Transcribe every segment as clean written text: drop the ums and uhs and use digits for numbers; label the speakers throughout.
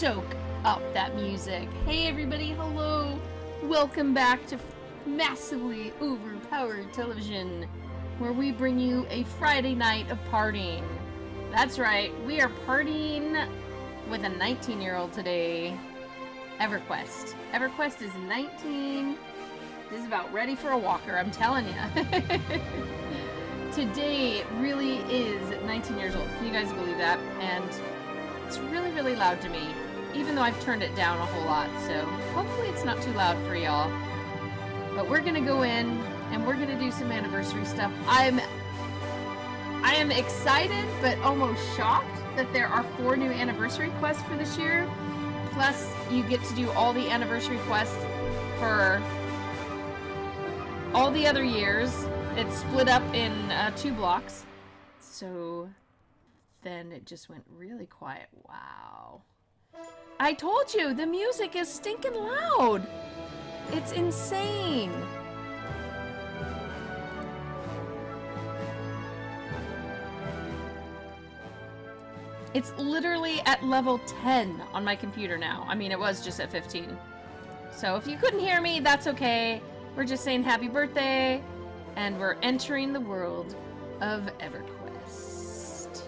Speaker 1: soak up that music. Hey everybody, hello. Welcome back to Massively Overpowered Television, where we bring you a Friday night of partying. That's right, we are partying with a 19-year-old today. EverQuest. EverQuest is 19. Is about ready for a walker, I'm telling you. Today really is 19 years old. Can you guys believe that? And it's really, really loud to me, even though I've turned it down a whole lot, so hopefully it's not too loud for y'all. But we're gonna go in and we're gonna do some anniversary stuff. I am excited but almost shocked that there are 4 new anniversary quests for this year. Plus you get to do all the anniversary quests for all the other years. It's split up in 2 blocks. So then it just went really quiet. Wow. I told you, the music is stinking loud. It's insane. It's literally at level 10 on my computer now. I mean, it was just at 15. So if you couldn't hear me, that's okay. We're just saying happy birthday, and we're entering the world of EverQuest.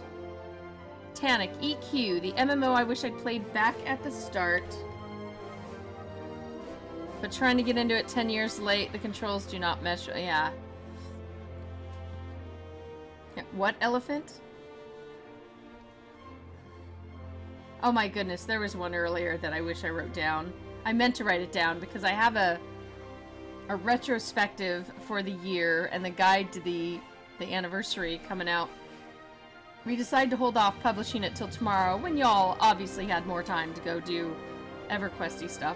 Speaker 1: Tanic, EQ, the MMO I wish I'd played back at the start. But trying to get into it 10 years late, the controls do not mesh. Yeah. What elephant? Oh my goodness, there was one earlier that I wish I wrote down. I meant to write it down because I have a retrospective for the year and the guide to the anniversary coming out. We decided to hold off publishing it till tomorrow when y'all obviously had more time to go do EverQuesty stuff.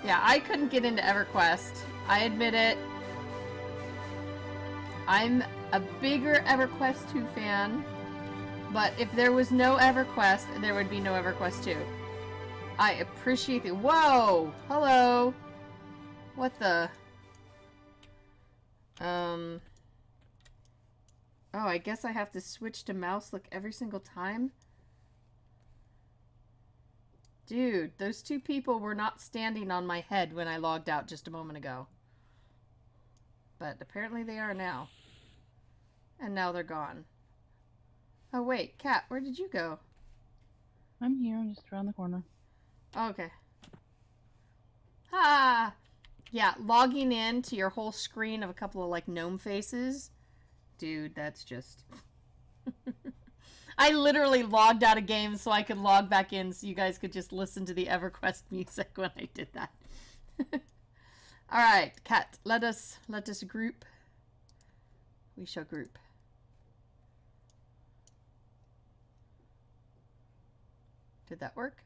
Speaker 1: Yeah, I couldn't get into EverQuest. I admit it. I'm a bigger EverQuest 2 fan, but if there was no EverQuest, there would be no EverQuest 2. I appreciate the— whoa! Hello! What the— oh, I guess I have to switch to mouse look every single time? Dude, those 2 people were not standing on my head when I logged out just a moment ago. But apparently they are now. And now they're gone. Oh wait, Kat, where did you go?
Speaker 2: I'm here, I'm just around the corner.
Speaker 1: Okay. Ah! Yeah, logging in to your whole screen of a couple of, like, gnome faces. Dude, that's just... I literally logged out of games so I could log back in so you guys could just listen to the EverQuest music when I did that. Alright, Kat, let us group. We shall group. Did that work?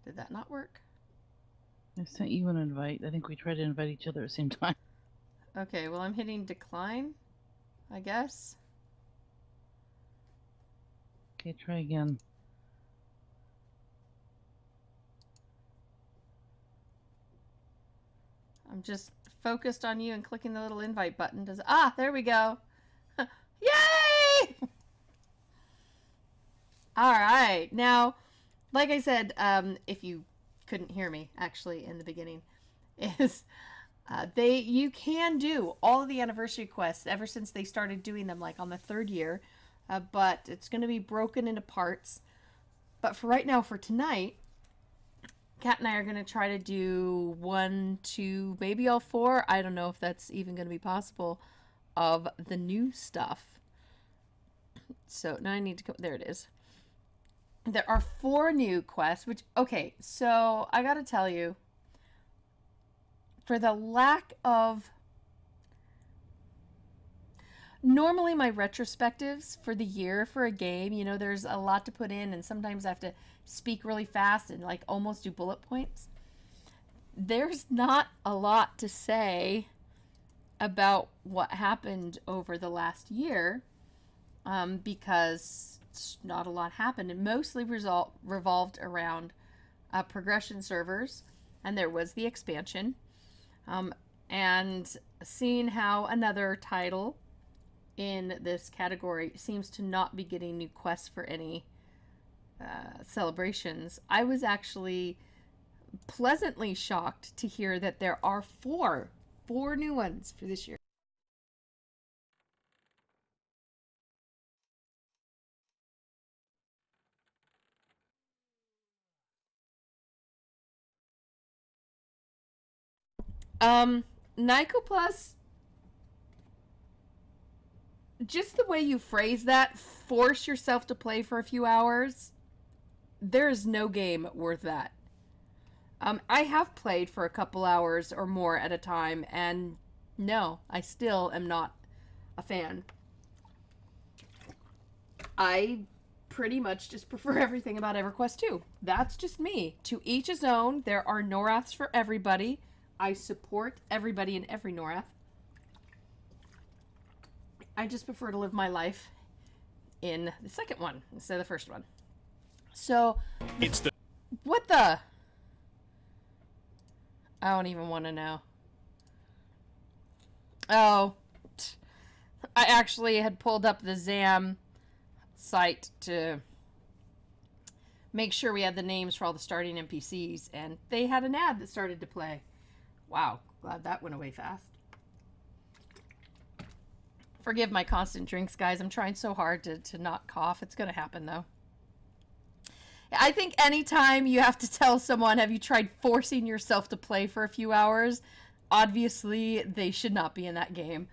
Speaker 1: Did that not work?
Speaker 2: I sent you an invite. I think we tried to invite each other at the same time.
Speaker 1: Okay, well I'm hitting decline, I guess.
Speaker 2: Okay, try again.
Speaker 1: I'm just focused on you and clicking the little invite button. Ah, there we go. Yay! Alright, now, like I said, if you couldn't hear me, actually, in the beginning, is you can do all of the anniversary quests ever since they started doing them, like, on the 3rd year, but it's going to be broken into parts. But for right now, for tonight, Kat and I are going to try to do 1, 2, maybe all 4, I don't know if that's even going to be possible, of the new stuff. So, now I need to go, there it is. There are 4 new quests, which, okay, so I gotta tell you, for the lack of... Normally my retrospectives for the year for a game, you know, there's a lot to put in, and sometimes I have to speak really fast and, like, almost do bullet points. There's not a lot to say about what happened over the last year, because not a lot happened. It mostly revolved around progression servers, and there was the expansion, and seeing how another title in this category seems to not be getting new quests for any celebrations. I was actually pleasantly shocked to hear that there are four new ones for this year. Nyko Plus, just the way you phrase that, force yourself to play for a few hours, there is no game worth that. I have played for a couple hours or more at a time, and no, I still am not a fan. I pretty much just prefer everything about EverQuest 2. That's just me. To each his own. There are Noraths for everybody. I support everybody in every Norath. I just prefer to live my life in the second one instead of the first one. So,
Speaker 3: it's the...
Speaker 1: What the? I don't even want to know. Oh. I actually had pulled up the ZAM site to make sure we had the names for all the starting NPCs, and they had an ad that started to play. Wow, glad that went away fast. Forgive my constant drinks, guys. I'm trying so hard to not cough. It's going to happen, though. I think anytime you have to tell someone, have you tried forcing yourself to play for a few hours? Obviously, they should not be in that game.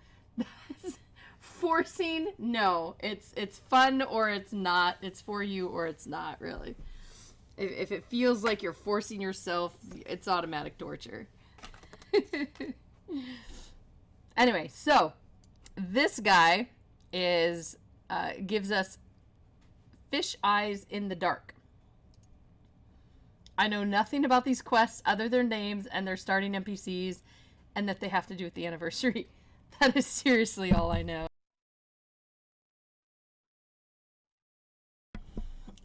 Speaker 1: Forcing? No. It's fun or it's not. It's for you or it's not, really. If it feels like you're forcing yourself, it's automatic torture. Anyway, so this guy is gives us fish eyes in the dark. I know nothing about these quests other than names and their starting NPCs and that they have to do with the anniversary. That is seriously all I know.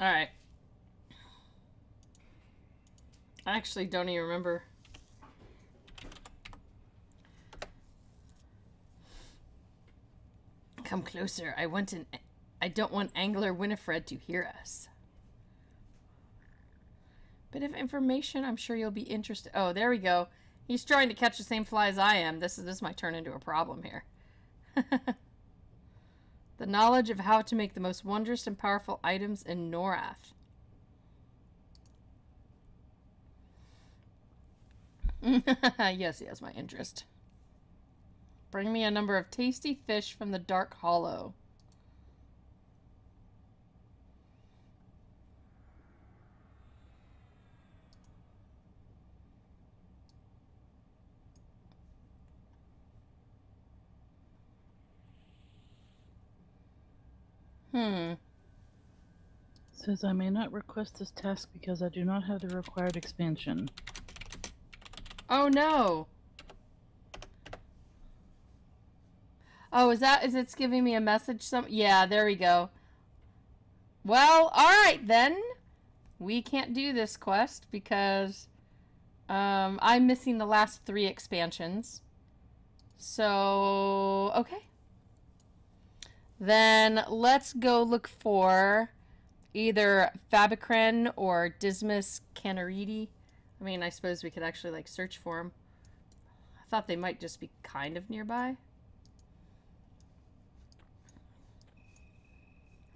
Speaker 1: Alright. I actually don't even remember. Come closer. I don't want Angler Winifred to hear us. Bit of information. I'm sure you'll be interested. Oh, there we go. He's trying to catch the same fly as I am. This might turn into a problem here. The knowledge of how to make the most wondrous and powerful items in Norath. Yes, he has my interest. Bring me a number of tasty fish from the Dark Hollow.
Speaker 2: Says I may not request this task because I do not have the required expansion.
Speaker 1: Oh no. Oh, is it's giving me a message? Yeah, there we go. Well, alright then. We can't do this quest because I'm missing the last 3 expansions. So, okay. Then let's go look for either Fabicren or Dismas Canaridi. I mean, I suppose we could actually like search for them. I thought they might just be kind of nearby.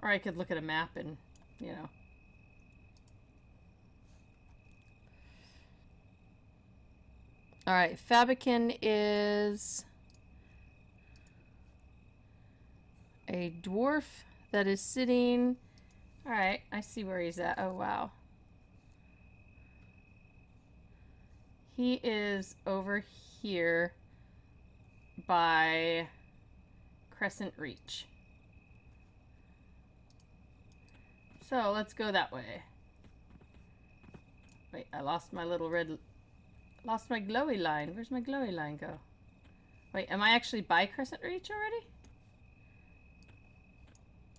Speaker 1: Or I could look at a map and, you know. Alright, Fabican is a dwarf that is sitting... Alright, I see where he's at. Oh, wow. He is over here by Crescent Reach. So, let's go that way. Wait, I lost my little red... Lost my glowy line. Where's my glowy line go? Wait, am I actually by Crescent Reach already?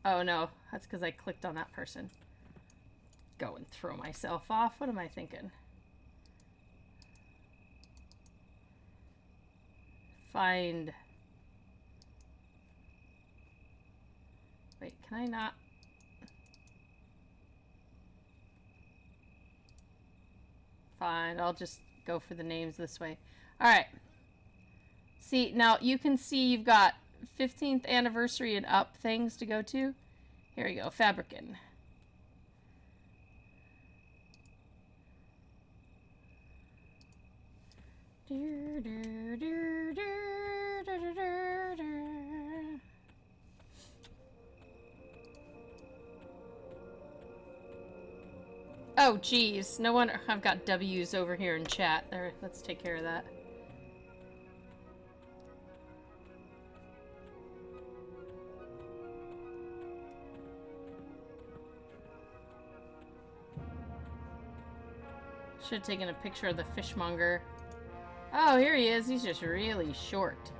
Speaker 1: Oh no, that's because I clicked on that person. Go and throw myself off. What am I thinking? Find. Wait, can I not? Fine, I'll just go for the names this way. Alright. See, now you can see you've got 15th anniversary and up things to go to. Here we go, Fabricant. Oh, geez. No wonder I've got W's over here in chat. There, let's take care of that. Should have taken a picture of the fishmonger. Oh, here he is. He's just really short.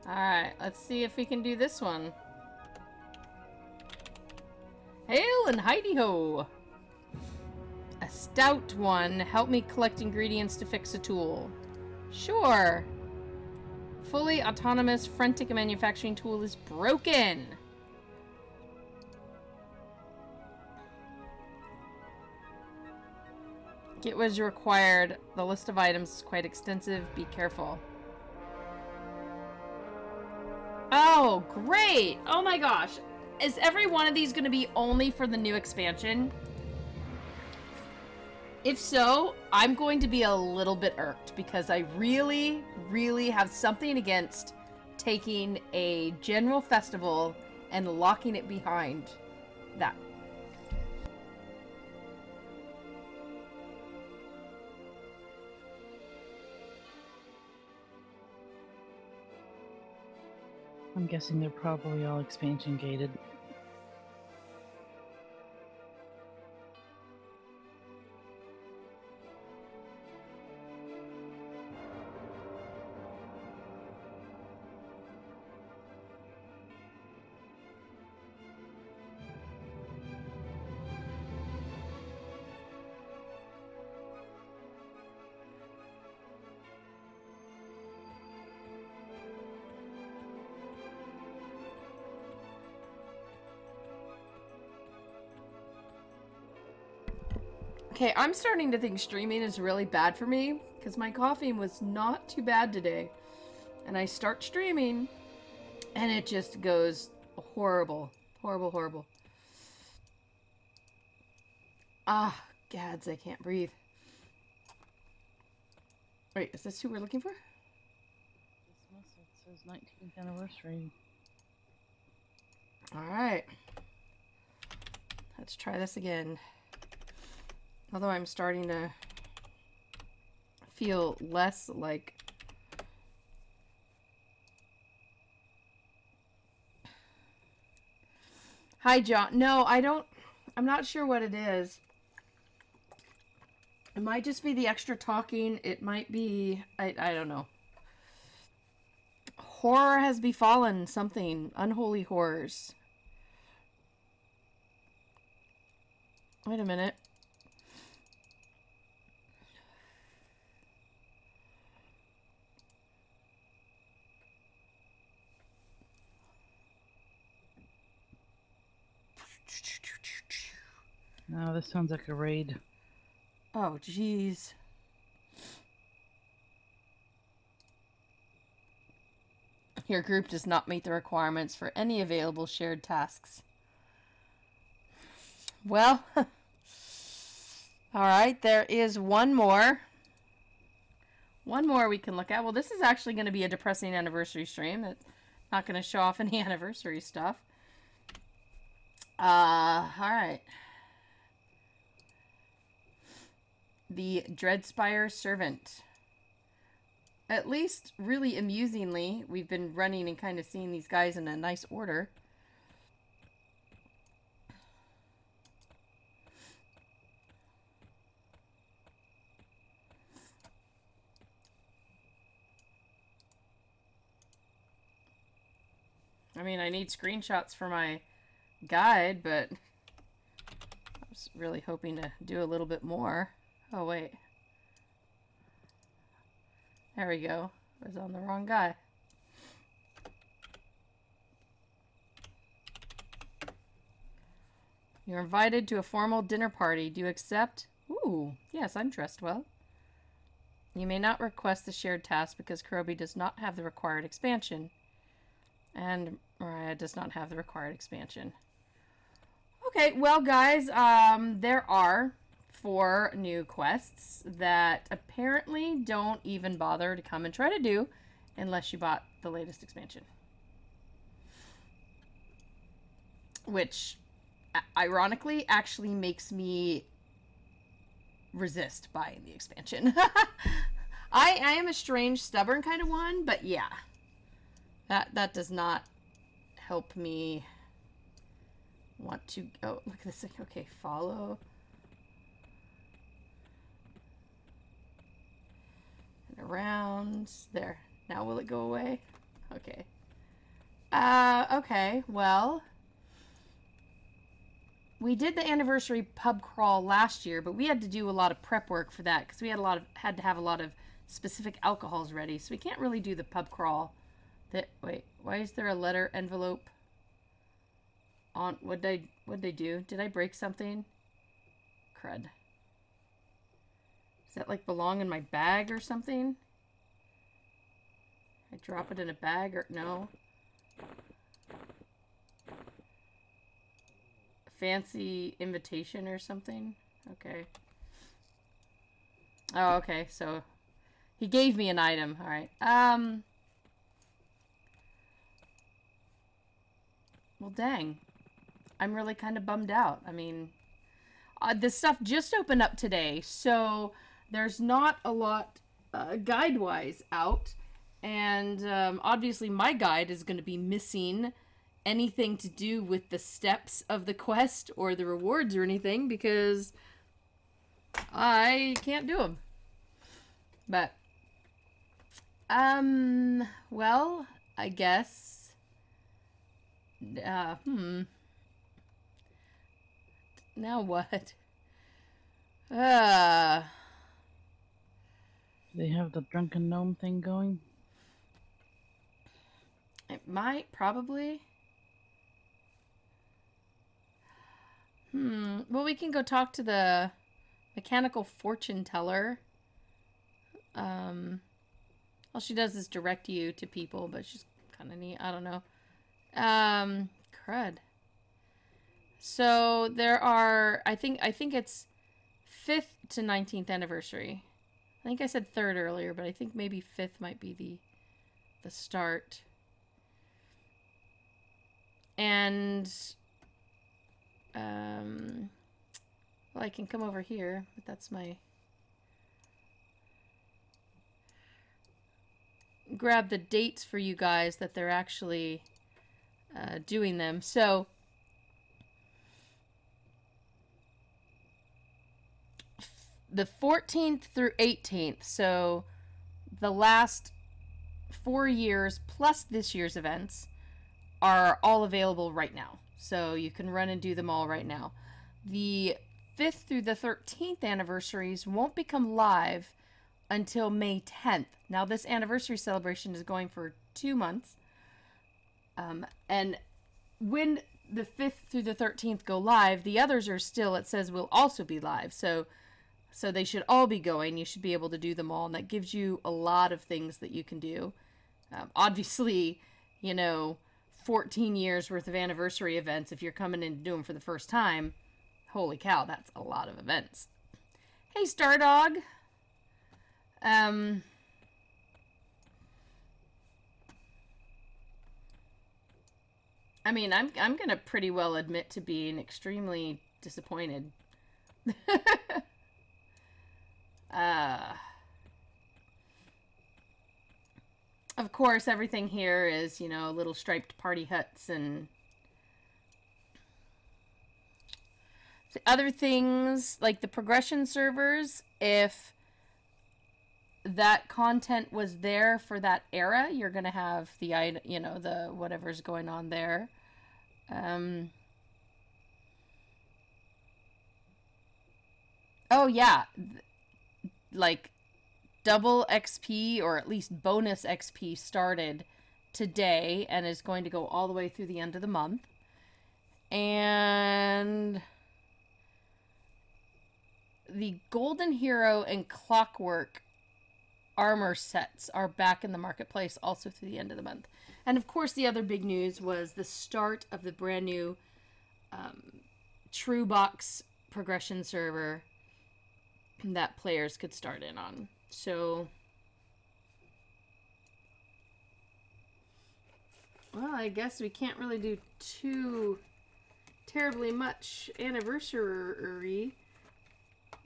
Speaker 1: Alright, let's see if we can do this one. Hail and heidi-ho! A stout one. Help me collect ingredients to fix a tool. Sure. Fully autonomous Frentic manufacturing tool is broken. Get what is required. The list of items is quite extensive. Be careful. Oh, great! Oh my gosh. Is every one of these going to be only for the new expansion? If so, I'm going to be a little bit irked because I really, really have something against taking a general festival and locking it behind that.
Speaker 2: I'm guessing they're probably all expansion gated.
Speaker 1: Okay, I'm starting to think streaming is really bad for me because my coughing was not too bad today. And I start streaming and it just goes horrible. Horrible, horrible. Ah, gads, I can't breathe. Wait, is this who we're looking for?
Speaker 2: This muscle says 19th anniversary.
Speaker 1: Alright. Let's try this again. Although I'm starting to feel less like... Hi, John. No, I don't... I'm not sure what it is. It might just be the extra talking. It might be... I don't know. Horror has befallen something. Unholy horrors. Wait a minute.
Speaker 2: No, this sounds like a raid.
Speaker 1: Oh, jeez. Your group does not meet the requirements for any available shared tasks. Well, alright, there is one more. One more we can look at. Well, this is actually going to be a depressing anniversary stream. It's not going to show off any anniversary stuff. Alright. The Dreadspire Servant. At least, really amusingly, we've been running and kind of seeing these guys in a nice order. I mean, I need screenshots for my guide, but I was really hoping to do a little bit more. Oh, wait. There we go. I was on the wrong guy. You're invited to a formal dinner party. Do you accept? Ooh, yes, I'm dressed well. You may not request the shared task because Kurobi does not have the required expansion. And Mariah does not have the required expansion. Okay, well, guys, there are 4 new quests that apparently don't even bother to come and try to do unless you bought the latest expansion. Which, ironically, actually makes me resist buying the expansion. I am a strange, stubborn kind of one, but yeah. That does not help me want to... Oh, look at this. Okay, follow. And around. There. Now will it go away? Okay. Okay, well... We did the anniversary pub crawl last year, but we had to do a lot of prep work for that because we had to have a lot of specific alcohols ready, so we can't really do the pub crawl. Wait, why is there a letter envelope on? What'd they do? Did I break something? Crud. Does that like belong in my bag or something? I drop it in a bag or no? Fancy invitation or something? Okay. Oh, okay, so he gave me an item. All right. Well, dang. I'm really kind of bummed out. I mean, this stuff just opened up today, so there's not a lot guide-wise out. And obviously my guide is going to be missing anything to do with the steps of the quest or the rewards or anything because I can't do them. But, well, I guess... Now what?
Speaker 2: They have the drunken gnome thing going?
Speaker 1: It might, probably. Well, we can go talk to the mechanical fortune teller. All she does is direct you to people, but she's kind of neat. I don't know. Crud. So there are, I think it's 5th to 19th anniversary. I think I said 3rd earlier, but I think maybe 5th might be the start. And, well, I can come over here, but that's my... Grab the dates for you guys that they're actually doing them. So the 14th through 18th, so the last 4 years plus this year's events are all available right now. So you can run and do them all right now. The 5th through the 13th anniversaries won't become live until May 10th. Now this anniversary celebration is going for 2 months. And when the 5th through the 13th go live, the others are still, it says, will also be live. So they should all be going. You should be able to do them all. And that gives you a lot of things that you can do. Obviously, 14 years worth of anniversary events, if you're coming in to do them for the first time, holy cow, that's a lot of events. Hey, Stardog. I mean, I'm gonna pretty well admit to being extremely disappointed. Of course, everything here is, little striped party huts and the other things, like the progression servers, if that content was there for that era, you're going to have the, the whatever's going on there. Oh, yeah. Like, double XP, or at least bonus XP, started today and is going to go all the way through the end of the month. And the Golden Hero and Clockwork armor sets are back in the marketplace also through the end of the month. And of course, the other big news was the start of the brand new True Box progression server that players could start in on. So, well, I guess we can't really do too terribly much anniversary.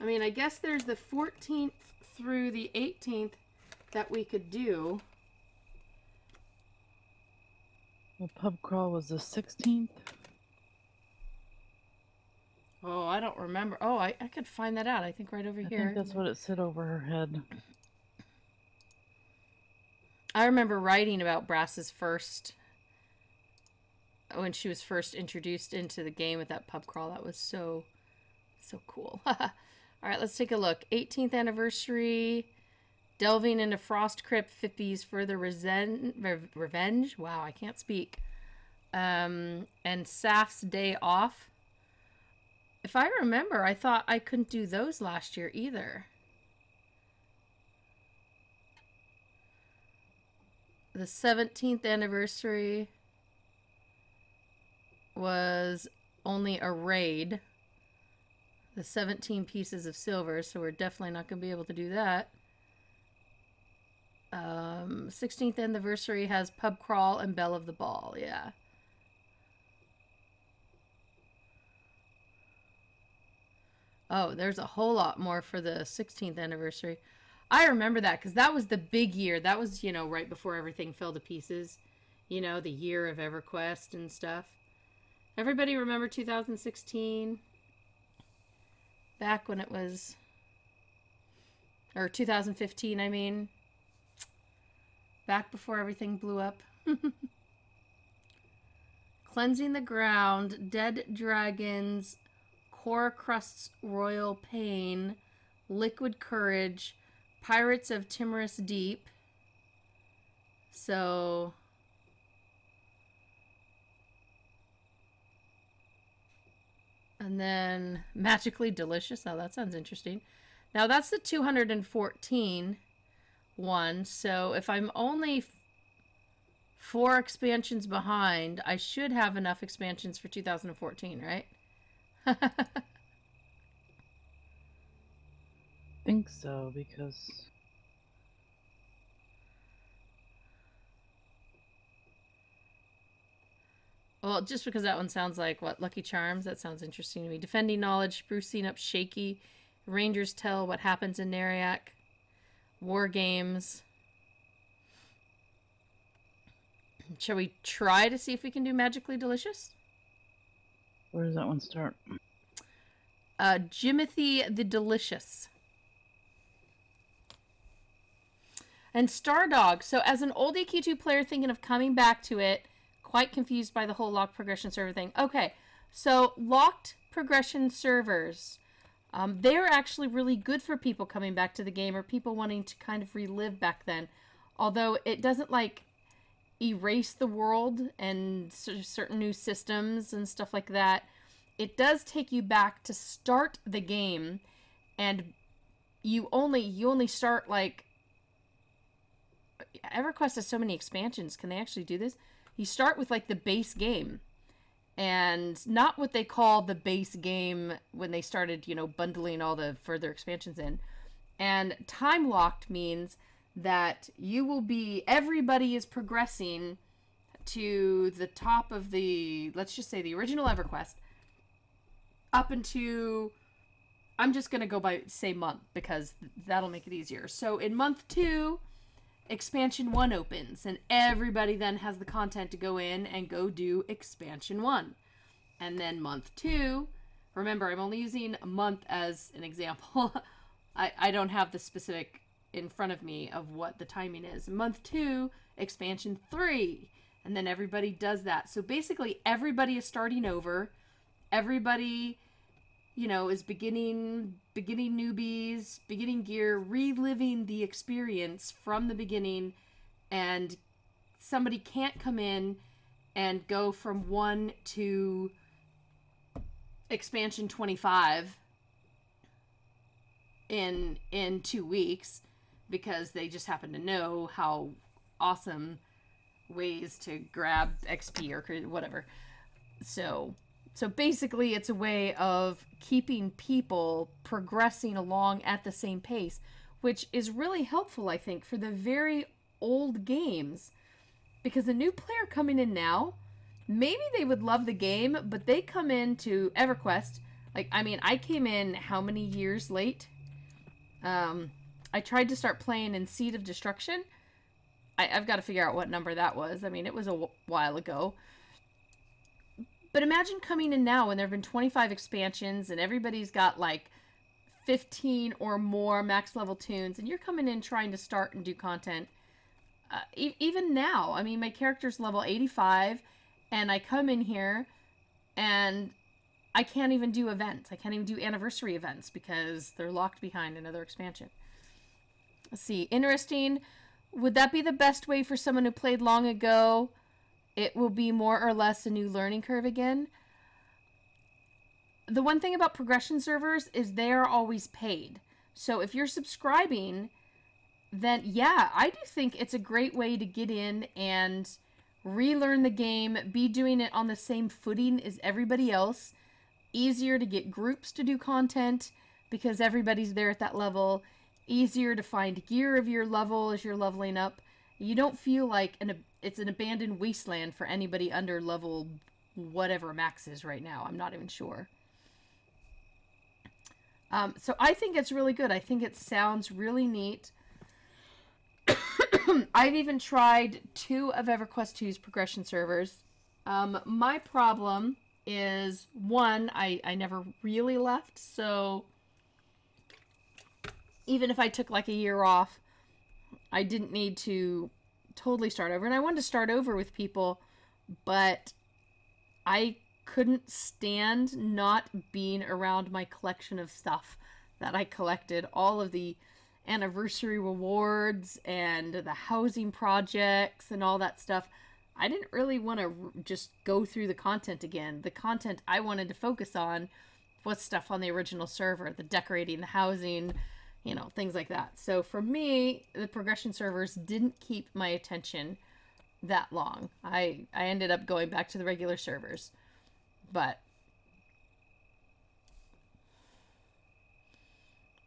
Speaker 1: I mean, I guess there's the 14th through the 18th that we could do.
Speaker 2: The pub crawl was the 16th.
Speaker 1: Oh, I don't remember. Oh, I could find that out. I think right over here.
Speaker 2: I think that's what it said over her head.
Speaker 1: I remember writing about Brass's first, when she was first introduced into the game with that pub crawl. That was so cool. All right, let's take a look. 18th anniversary, delving into Frost Crypt, Fippy's Further Revenge. Wow, I can't speak. And Saf's Day Off. If I remember, I thought I couldn't do those last year either. The 17th anniversary was only a raid. The 17 pieces of silver, so we're definitely not going to be able to do that. 16th anniversary has Pub Crawl and Belle of the Ball, yeah. Oh, there's a whole lot more for the 16th anniversary. I remember that because that was the big year. That was, you know, right before everything fell to pieces. You know, the year of EverQuest and stuff. Everybody remember 2016? Back when it was... Or 2015, I mean. Back before everything blew up. Cleansing the Ground, Dead Dragons, Core Crust's Royal Pain, Liquid Courage, Pirates of Timorous Deep. So... And then Magically Delicious. Oh, that sounds interesting. Now, that's the 214 one. So if I'm only 4 expansions behind, I should have enough expansions for 2014, right?
Speaker 2: Think so, because...
Speaker 1: Well, just because that one sounds like, what, Lucky Charms? That sounds interesting to me. Defending Knowledge, Sprucing Up Shaky, Rangers Tell What Happens in Nariak, War Games. Shall we try to see if we can do Magically Delicious?
Speaker 2: Where does that one start?
Speaker 1: Jimothy the Delicious. And Stardog. So as an old EQ2 player thinking of coming back to it, quite confused by the whole locked progression server thing. Okay, so locked progression servers, they're actually really good for people coming back to the game or people wanting to kind of relive back then. Although it doesn't like erase the world and certain new systems and stuff like that. It does take you back to start the game, and you only start like... EverQuest has so many expansions. Can they actually do this? You start with like the base game, and not what they call the base game when they started, you know, bundling all the further expansions in. And time locked means that you will be, everybody is progressing to the top of the, let's just say the original EverQuest, up into, I'm just going to go by, say month, because that'll make it easier. So in month 2, Expansion 1 opens, and everybody then has the content to go in and go do Expansion 1. And then month 2, remember, I'm only using a month as an example. I don't have the specific in front of me of what the timing is. Month 2, Expansion 3, and then everybody does that. So basically, everybody is starting over. Everybody you know, is beginning newbies, beginning gear, reliving the experience from the beginning, and somebody can't come in and go from 1 to expansion 25 in 2 weeks because they just happen to know how awesome ways to grab XP or whatever. So basically it's a way of keeping people progressing along at the same pace, which is really helpful, I think, for the very old games. Because a new player coming in now, maybe they would love the game, but they come into EverQuest. Like, I mean, I came in how many years late? I tried to start playing in Seed of Destruction. I've got to figure out what number that was. I mean, it was a while ago. But imagine coming in now when there have been 25 expansions and everybody's got like 15 or more max level tunes, and you're coming in trying to start and do content. Even now, I mean, my character's level 85, and I come in here, and I can't even do events. I can't even do anniversary events because they're locked behind another expansion. Let's see. Interesting. Would that be the best way for someone who played long ago? It will be more or less a new learning curve again. The one thing about progression servers is they are always paid. So if you're subscribing, then yeah, I do think it's a great way to get in and relearn the game, be doing it on the same footing as everybody else. Easier to get groups to do content because everybody's there at that level. Easier to find gear of your level as you're leveling up. You don't feel like it's an abandoned wasteland for anybody under level whatever max is right now. I'm not even sure. So I think it's really good. I think it sounds really neat. I've even tried 2 of EverQuest 2's progression servers. My problem is, one, I never really left, so even if I took like a year off, I didn't need to totally start over. And I wanted to start over with people, but I couldn't stand not being around my collection of stuff that I collected. All of the anniversary rewards and the housing projects and all that stuff. I didn't really want to just go through the content again. The content I wanted to focus on was stuff on the original server, the decorating, the housing, you know, things like that. So for me, the progression servers didn't keep my attention that long. I ended up going back to the regular servers. But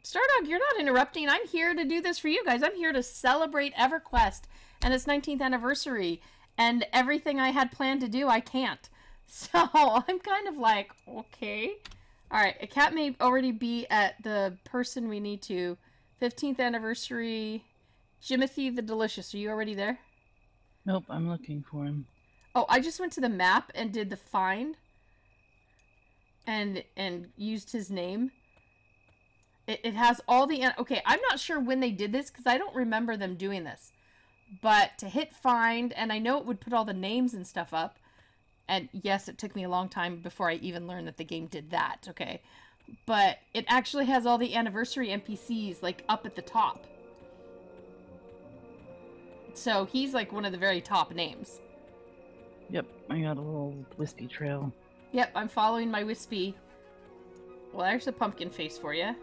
Speaker 1: Stardog, you're not interrupting. I'm here to do this for you guys. I'm here to celebrate EverQuest and its 19th anniversary. And everything I had planned to do, I can't. So I'm kind of like, okay. Alright, a cat may already be at the person we need to. 15th anniversary. Jimothy the Delicious. Are you already there?
Speaker 2: Nope, I'm looking for him.
Speaker 1: Oh, I just went to the map and did the find. And used his name. It has all the... Okay, I'm not sure when they did this because I don't remember them doing this. But to hit find, and I know it would put all the names and stuff up. And yes, it took me a long time before I even learned that the game did that, okay? But it actually has all the anniversary NPCs, like, up at the top. So he's, like, one of the very top names.
Speaker 2: Yep, I got a little wispy trail.
Speaker 1: Yep, I'm following my wispy. Well, there's a pumpkin face for you.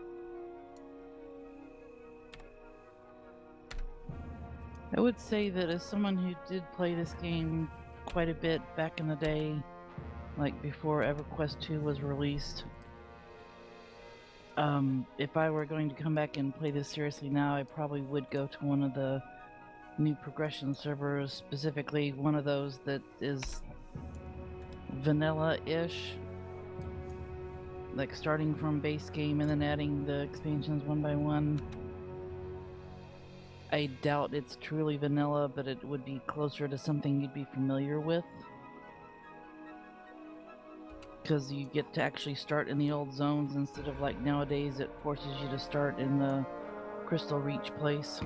Speaker 2: I would say that as someone who did play this game quite a bit back in the day, like before EverQuest 2 was released, if I were going to come back and play this seriously now, I probably would go to one of the new progression servers, specifically one of those that is vanilla-ish, like starting from base game and then adding the expansions one by one. I doubt it's truly vanilla, but it would be closer to something you'd be familiar with. Because you get to actually start in the old zones instead of like nowadays it forces you to start in the Crystal Reach place.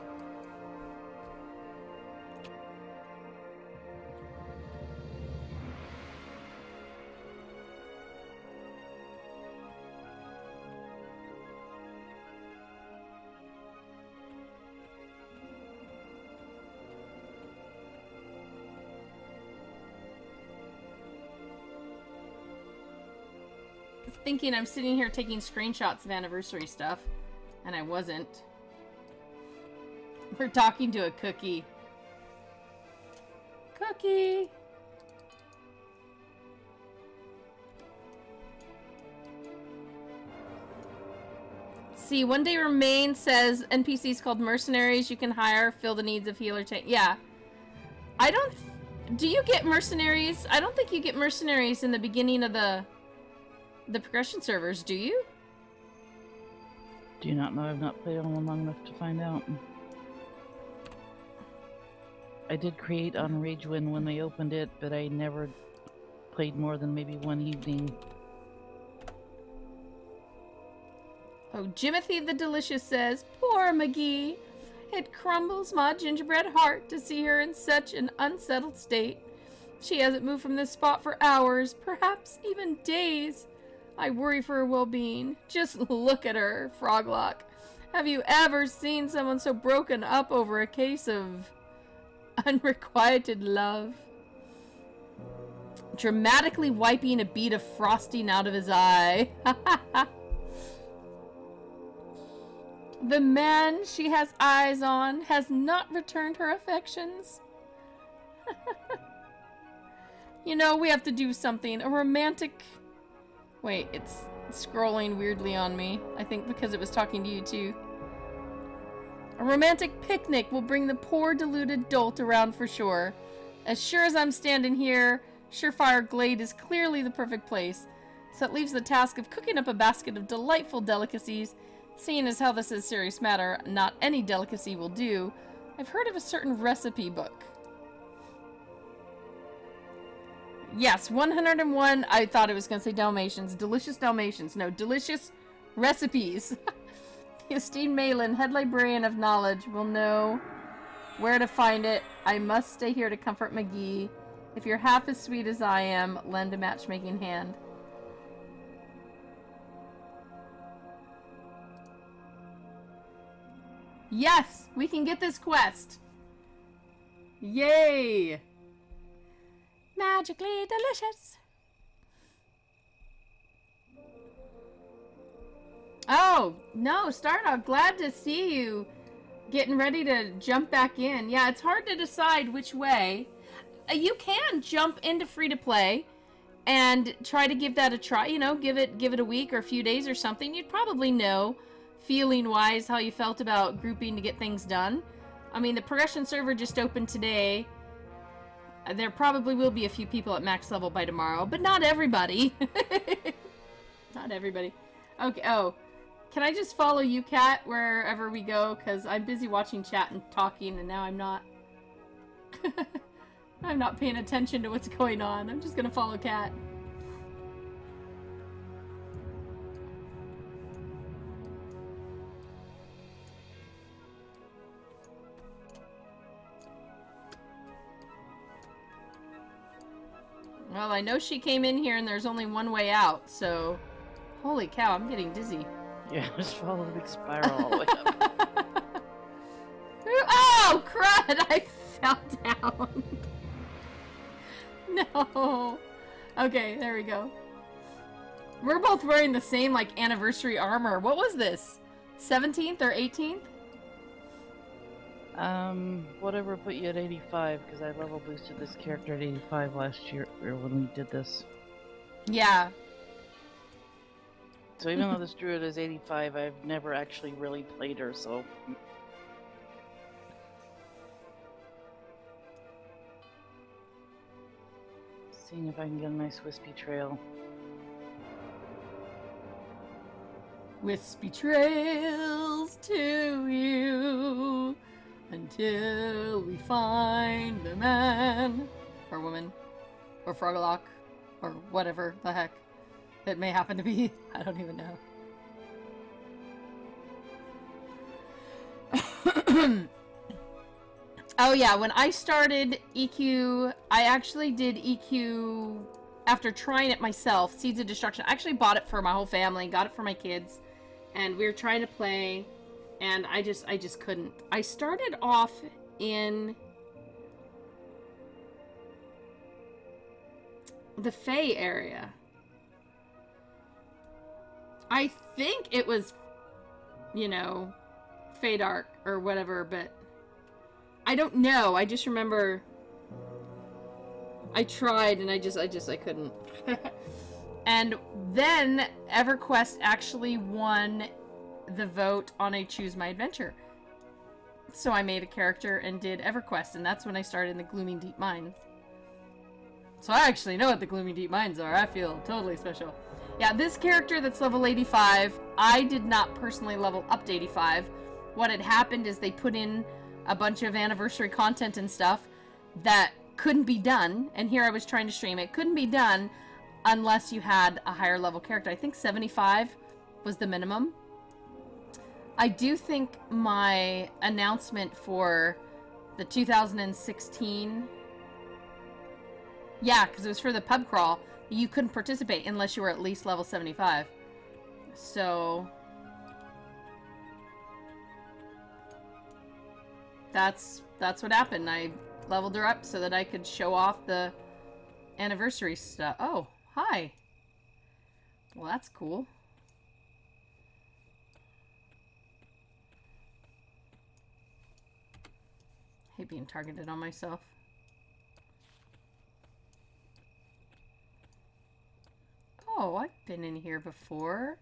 Speaker 1: thinking I'm sitting here taking screenshots of anniversary stuff, and I wasn't. We're talking to a cookie. Cookie! See, One Day Remains says NPCs called mercenaries you can hire, fill the needs of healer tank. Yeah. I don't... Do you get mercenaries? I don't think you get mercenaries in the beginning of the progression servers, do you?
Speaker 2: Do you not know? I've not played on one long enough to find out. I did create on Ragewind when they opened it, but I never played more than maybe one evening.
Speaker 1: Oh, Jimothy the Delicious says, poor McGee. It crumbles my gingerbread heart to see her in such an unsettled state. She hasn't moved from this spot for hours, perhaps even days. I worry for her well-being. Just look at her, Froglock. Have you ever seen someone so broken up over a case of unrequited love? Dramatically wiping a bead of frosting out of his eye. The man she has eyes on has not returned her affections. You know, we have to do something. A romantic... Wait, it's scrolling weirdly on me. I think because it was talking to you too. A romantic picnic will bring the poor deluded dolt around for sure. As sure as I'm standing here, Surefire Glade is clearly the perfect place. So it leaves the task of cooking up a basket of delightful delicacies. Seeing as how this is a serious matter, not any delicacy will do. I've heard of a certain recipe book. Yes, 101. I thought it was going to say Dalmatians. Delicious Dalmatians. No, delicious recipes. The esteemed Malin, head librarian of knowledge, will know where to find it. I must stay here to comfort McGee. If you're half as sweet as I am, lend a matchmaking hand. Yes, we can get this quest. Yay! Magically delicious. Oh, no, Stardog, glad to see you getting ready to jump back in. Yeah, it's hard to decide which way. You can jump into free-to-play and try to give that a try. You know, give it a week or a few days or something. You'd probably know, feeling-wise, how you felt about grouping to get things done. I mean, the progression server just opened today. There probably will be a few people at max level by tomorrow, but not everybody. Not everybody. Okay, oh. Can I just follow you, Kat, wherever we go? Because I'm busy watching chat and talking, and now I'm not. I'm not paying attention to what's going on. I'm just gonna follow Kat. Well, I know she came in here and there's only one way out, so... Holy cow, I'm getting dizzy.
Speaker 2: Yeah, just follow the big spiral all the way up.
Speaker 1: Oh, crud! I fell down. No. Okay, there we go. We're both wearing the same, like, anniversary armor. What was this? 17th or 18th?
Speaker 2: Whatever put you at 85, because I level boosted this character at 85 last year, or when we did this.
Speaker 1: Yeah.
Speaker 2: So even though this druid is 85, I've never actually really played her, so... Seeing if I can get a nice wispy trail.
Speaker 1: Wispy trails to you until we find the man or woman or froglock or whatever the heck it may happen to be. I don't even know. Oh yeah, when I started EQ, I actually did EQ after trying it myself, Seeds of Destruction. I actually bought it for my whole family, got it for my kids, and we were trying to play, and I just couldn't. I started off in the Fae area. I think it was, you know, Fadark or whatever, but I don't know. I just remember I tried and I couldn't. And then EverQuest actually won the vote on a Choose My Adventure. So I made a character and did EverQuest, and that's when I started in the Gloomy Deep Mines. So I actually know what the Gloomy Deep Mines are. I feel totally special. Yeah, this character that's level 85, I did not personally level up to 85. What had happened is they put in a bunch of anniversary content and stuff that couldn't be done, and here I was trying to stream it. Couldn't be done unless you had a higher level character. I think 75 was the minimum. I do think my announcement for the 2016... Yeah, because it was for the pub crawl. You couldn't participate unless you were at least level 75. So... That's what happened. I leveled her up so that I could show off the anniversary stuff. Oh, hi. Well, that's cool. I hate being targeted on myself. Oh, I've been in here before.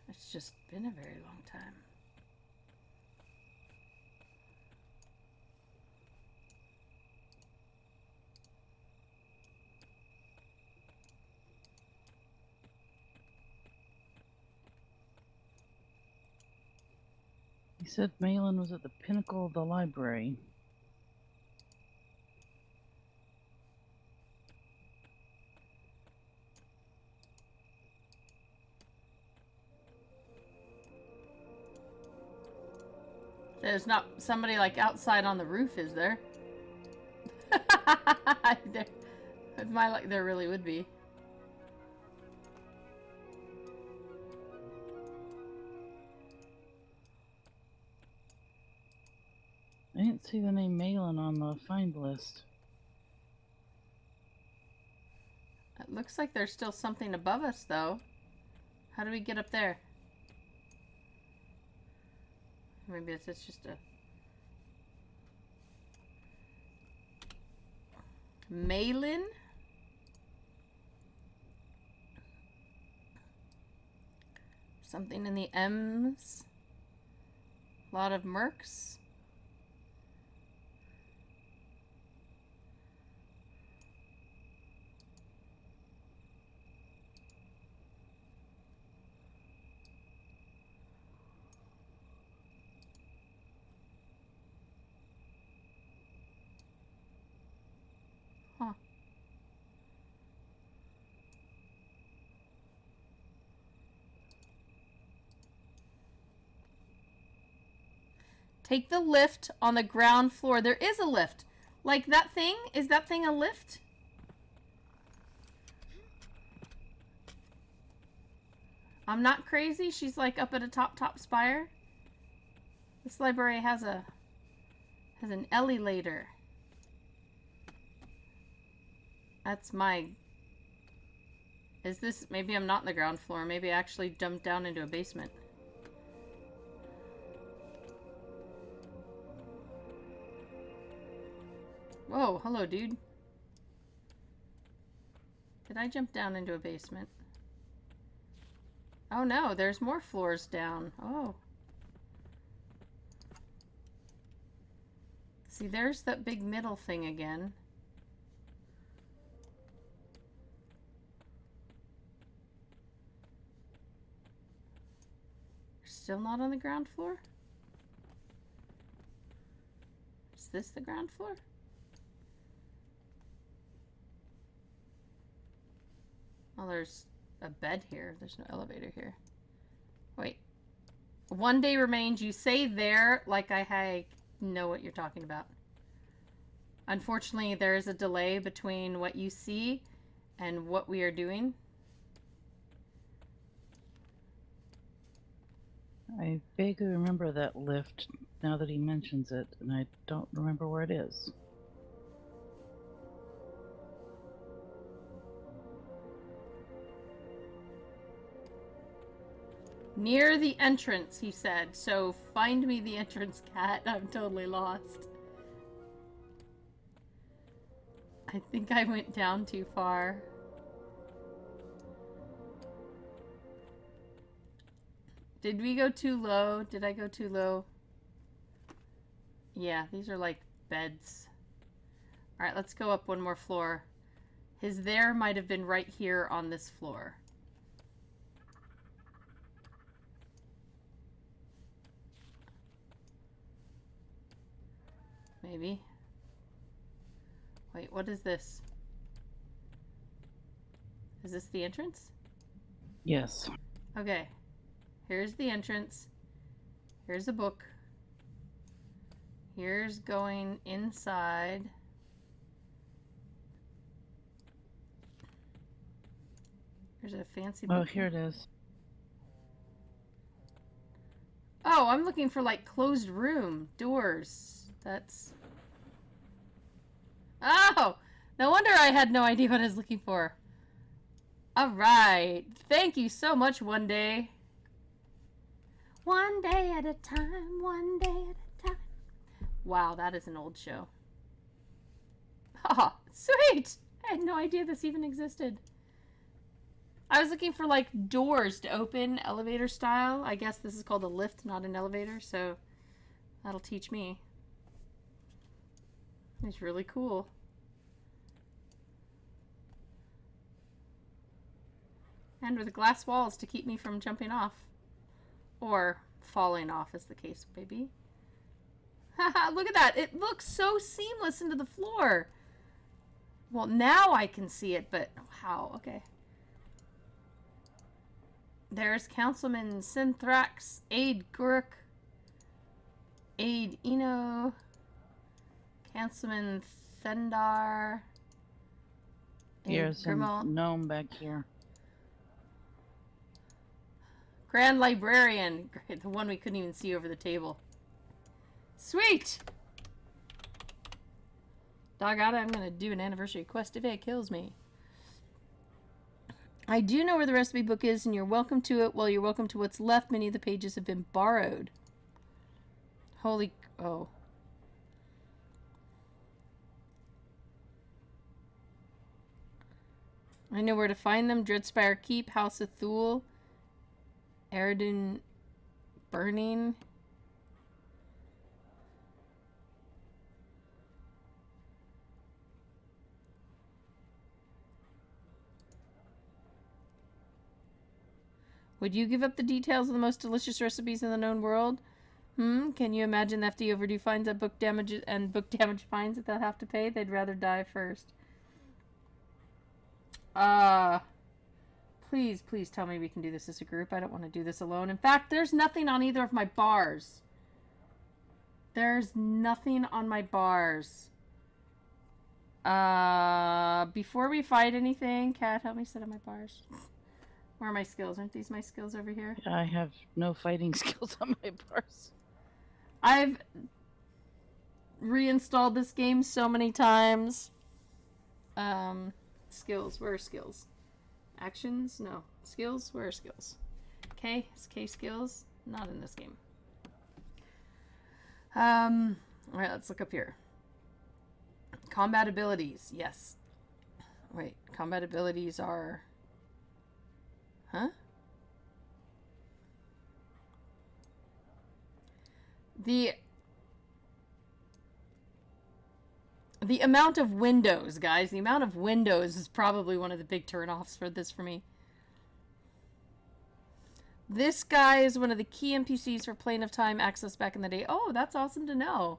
Speaker 1: It's just been a very long time.
Speaker 2: He said Malin was at the pinnacle of the library.
Speaker 1: There's not somebody like outside on the roof, is there? With my luck, there really would be.
Speaker 2: I didn't see the name Malin on the find list.
Speaker 1: It looks like there's still something above us, though. How do we get up there? Maybe it's just a... Malin? Something in the M's. A lot of mercs. Huh. Take the lift on the ground floor. There is a lift. Like that thing? Is that thing a lift? I'm not crazy. She's like up at a top spire. This library has an elevator. That's my... Is this... Maybe I'm not in the ground floor. Maybe I actually jumped down into a basement. Whoa, hello, dude. Did I jump down into a basement? Oh no, there's more floors down. Oh. See, there's that big middle thing again. Still not on the ground floor? Is this the ground floor? Oh, there's a bed here. There's no elevator here. Wait. One day remains. You say there like I know what you're talking about. Unfortunately, there is a delay between what you see and what we are doing.
Speaker 2: I vaguely remember that lift now that he mentions it, and I don't remember where it is.
Speaker 1: Near the entrance, he said. So find me the entrance, cat. I'm totally lost. I think I went down too far. Did we go too low? Did I go too low? Yeah, these are like beds. Alright, let's go up one more floor. His there might have been right here on this floor. Maybe. Wait, what is this? Is this the entrance?
Speaker 2: Yes.
Speaker 1: Okay. Here's the entrance. Here's a book. Here's going inside. There's a fancy book.
Speaker 2: Oh, here it is.
Speaker 1: Oh, I'm looking for like closed room doors. That's... Oh! No wonder I had no idea what I was looking for. Alright. Thank you so much, One Day. One day at a time, one day at a time. Wow, that is an old show. Oh, sweet! I had no idea this even existed. I was looking for like doors to open, elevator style. I guess this is called a lift, not an elevator, so that'll teach me. It's really cool. And with glass walls to keep me from jumping off. Or falling off, as the case may be. Haha, look at that. It looks so seamless into the floor. Well, now I can see it, but how? Okay. There's Councilman Synthrax, Aide Gurk, Aide Eno, Councilman Thendar,
Speaker 2: Here's some gnome back here.
Speaker 1: Grand Librarian, the one we couldn't even see over the table. Sweet! Doggone it, I'm gonna do an anniversary quest if it kills me. I do know where the recipe book is, and you're welcome to it. Well, you're welcome to what's left. Many of the pages have been borrowed. Holy... Oh. I know where to find them. Dreadspire Keep, House of Thule, Eredin Burning. Would you give up the details of the most delicious recipes in the known world? Can you imagine the FD overdue fines that book damage fines that they'll have to pay? They'd rather die first. Please, please tell me we can do this as a group. I don't want to do this alone. In fact, there's nothing on either of my bars. There's nothing on my bars. Before we fight anything, Cat, help me set up my bars. Where are my skills? Aren't these my skills over here?
Speaker 2: I have no fighting skills on my bars.
Speaker 1: I've reinstalled this game so many times. Skills. Where are skills? Actions? No. Skills? Where are skills? K? Is K skills? Not in this game. Alright, let's look up here. Combat abilities. Yes. Wait, combat abilities are... Huh? The amount of windows, guys. The amount of windows is probably one of the big turnoffs for this for me. This guy is one of the key NPCs for Plane of Time access back in the day. Oh, that's awesome to know.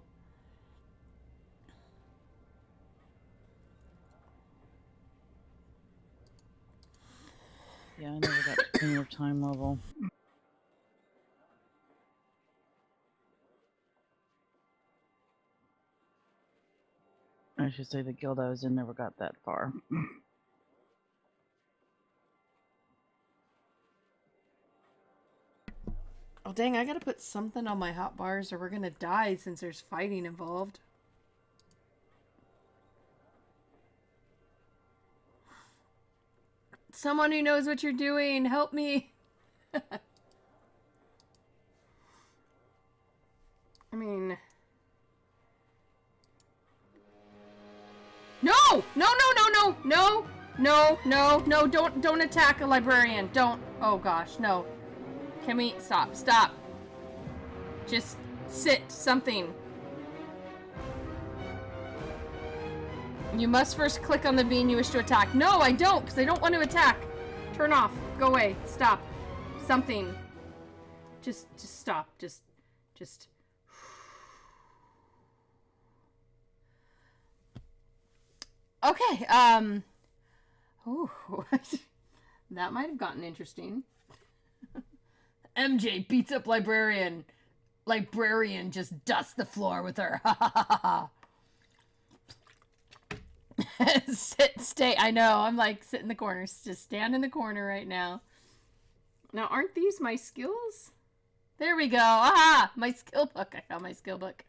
Speaker 2: Yeah, I never got to Plane of Time level. I should say the guild I was in never got that far.
Speaker 1: Oh, dang, I gotta put something on my hot bars or we're gonna die since there's fighting involved. Someone who knows what you're doing, help me! mean... No! No, no, no, no! No! No, no, no, don't attack a librarian. Don't. Oh gosh, no. Can we stop? Stop. Just sit. Something. You must first click on the bean you wish to attack. No, I don't, because I don't want to attack. Turn off. Go away. Stop. Something. Just stop. Just. Okay, ooh, that might have gotten interesting. MJ beats up librarian. Librarian just dusts the floor with her. Ha ha ha ha. Stay. I know. I'm like, sit in the corner. Just stand in the corner right now. Now, aren't these my skills? There we go. Ah, my skill book. I found my skill book.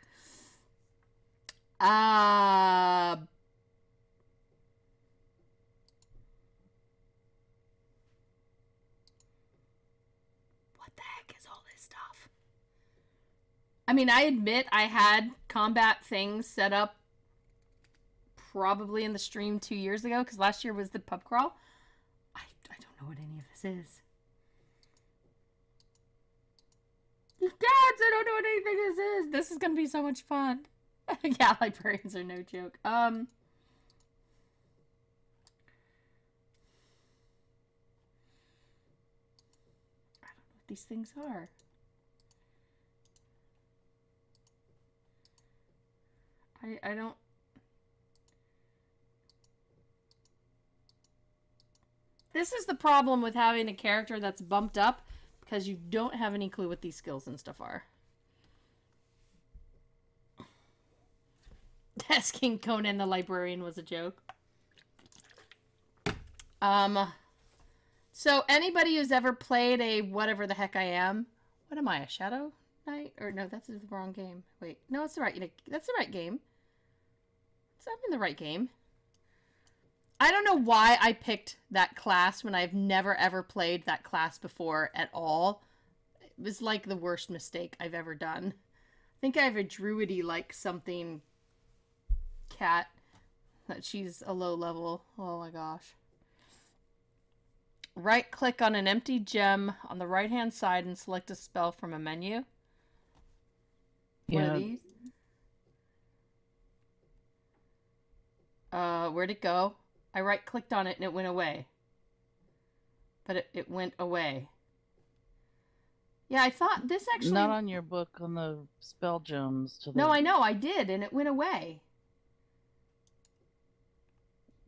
Speaker 1: I mean, I admit I had combat things set up probably in the stream 2 years ago, because last year was the pub crawl. I don't know what any of this is. Dads, I don't know what anything this is. This is going to be so much fun. Yeah, librarians are no joke. I don't know what these things are. I don't... This is the problem with having a character that's bumped up, because you don't have any clue what these skills and stuff are. Asking Conan the librarian was a joke. So anybody who's ever played a whatever the heck I am... What am I, a Shadow Knight? Or no, that's the wrong game. Wait, no, it's the right... That's the right game. I'm in the right game. I don't know why I picked that class when I've never ever played that class before at all. It was like the worst mistake I've ever done. I think I have a druidy like something cat that she's a low level. Oh my gosh. Right click on an empty gem on the right hand side and select a spell from a menu.
Speaker 2: Yeah.
Speaker 1: One of these. Where'd it go? I right-clicked on it and it went away. But it went away. Yeah, I thought this actually...
Speaker 2: Not on your book, on the spell gems.
Speaker 1: No, I know, I did, and it went away.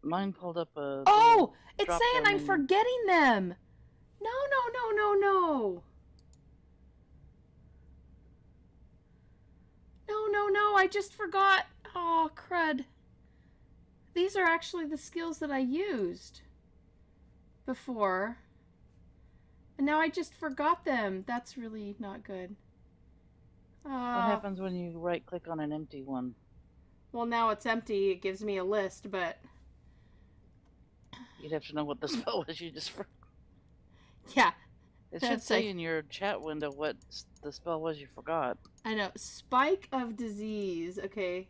Speaker 2: Mine pulled up a...
Speaker 1: Oh! It's saying I'm forgetting them! No, no, no, no, no! No, no, no, I just forgot. Oh, crud. These are actually the skills that I used before. And now I just forgot them. That's really not good.
Speaker 2: What happens when you right-click on an empty one?
Speaker 1: Well, now it's empty. It gives me a list, but...
Speaker 2: You'd have to know what the spell was you just forgot.
Speaker 1: Yeah.
Speaker 2: It should say in your chat window what the spell was you forgot.
Speaker 1: I know. Spike of Disease. Okay.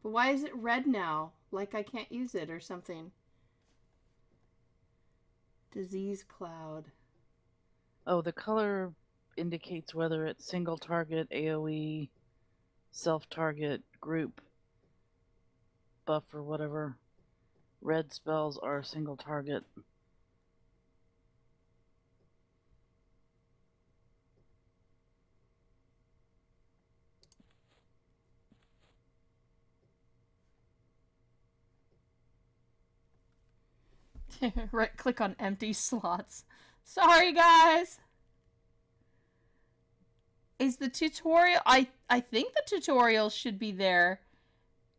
Speaker 1: But why is it red now? Like I can't use it or something. Disease Cloud.
Speaker 2: Oh, the color indicates whether it's single target, AoE, self-target, group, buff, or whatever. Red spells are single target.
Speaker 1: Right click on empty slots. Sorry guys. Is the tutorial... I think the tutorial should be there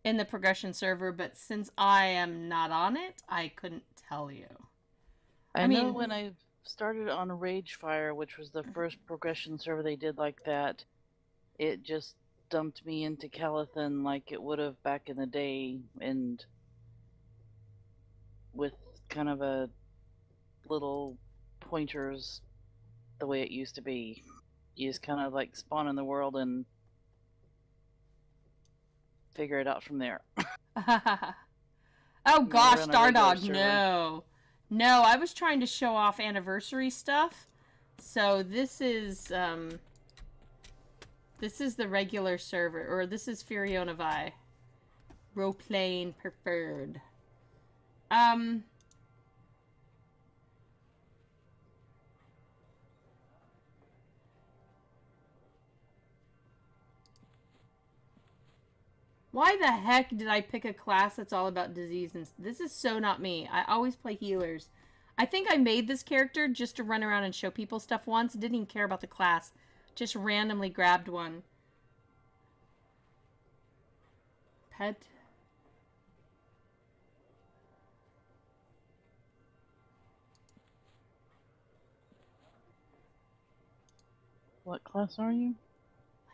Speaker 1: in the progression server, but since I am not on it, I couldn't tell you.
Speaker 2: I mean, when I started on Ragefire, which was the first progression server they did like that, it just dumped me into Calithan like it would have back in the day, and with kind of a little pointers the way it used to be. You just kind of like spawn in the world and figure it out from there.
Speaker 1: Oh gosh,
Speaker 2: We're on a regular
Speaker 1: Stardog,
Speaker 2: server.
Speaker 1: no. No, I was trying to show off anniversary stuff. So this is the regular server, or this is Furiona Vi. Role-playing preferred. Why the heck did I pick a class that's all about disease? And this is so not me. I always play healers. I think I made this character just to run around and show people stuff once. Didn't even care about the class. Just randomly grabbed one. Pet.
Speaker 2: What class are you?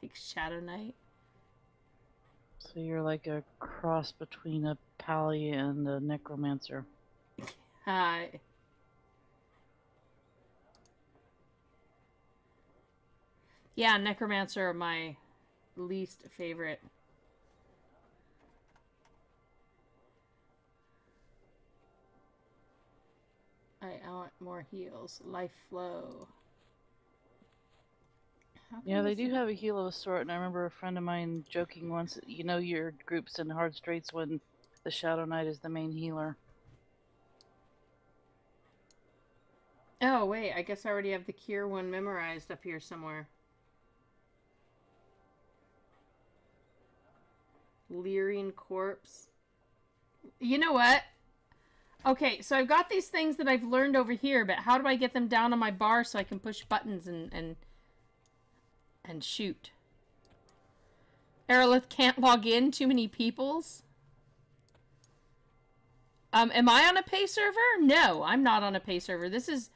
Speaker 1: Like Shadow Knight.
Speaker 2: So you're like a cross between a pally and a necromancer.
Speaker 1: Hi. Yeah, necromancer are my least favorite. I want more heals. Life flow.
Speaker 2: Yeah, they do have a heal of a sort, and I remember a friend of mine joking once, you know your group's in hard straits when the Shadow Knight is the main healer.
Speaker 1: Oh, wait, I guess I already have the cure one memorized up here somewhere. Leering corpse. You know what? Okay, so I've got these things that I've learned over here, but how do I get them down on my bar so I can push buttons and shoot? Aerolith can't log in. Too many peoples. Am I on a pay server? No, I'm not on a pay server. This is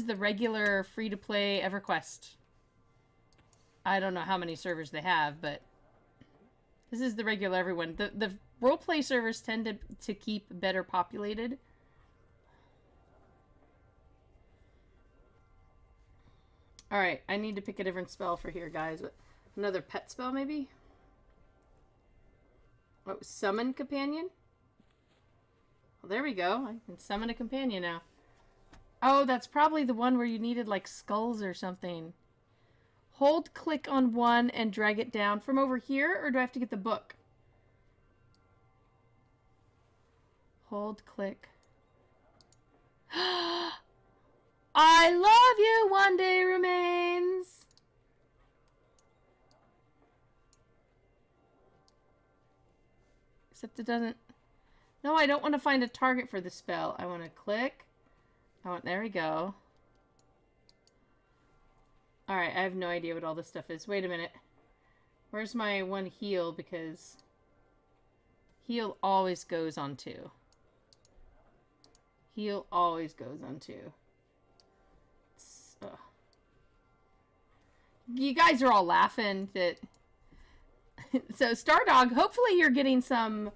Speaker 1: the regular free-to-play EverQuest. I don't know how many servers they have, but this is the regular everyone. The roleplay servers tend to keep better populated. Alright, I need to pick a different spell for here, guys. Another pet spell, maybe? Oh, summon companion? Well, there we go. I can summon a companion now. Oh, that's probably the one where you needed, like, skulls or something. Hold click on one and drag it down from over here, or do I have to get the book? Hold click. I love you, one day remains. Except it doesn't... No, I don't want to find a target for the spell. I want to click. There we go. Alright, I have no idea what all this stuff is. Wait a minute. Where's my one heal? Because heal always goes on 2. Heal always goes on 2. You guys are all laughing that... So, Stardog, hopefully you're getting some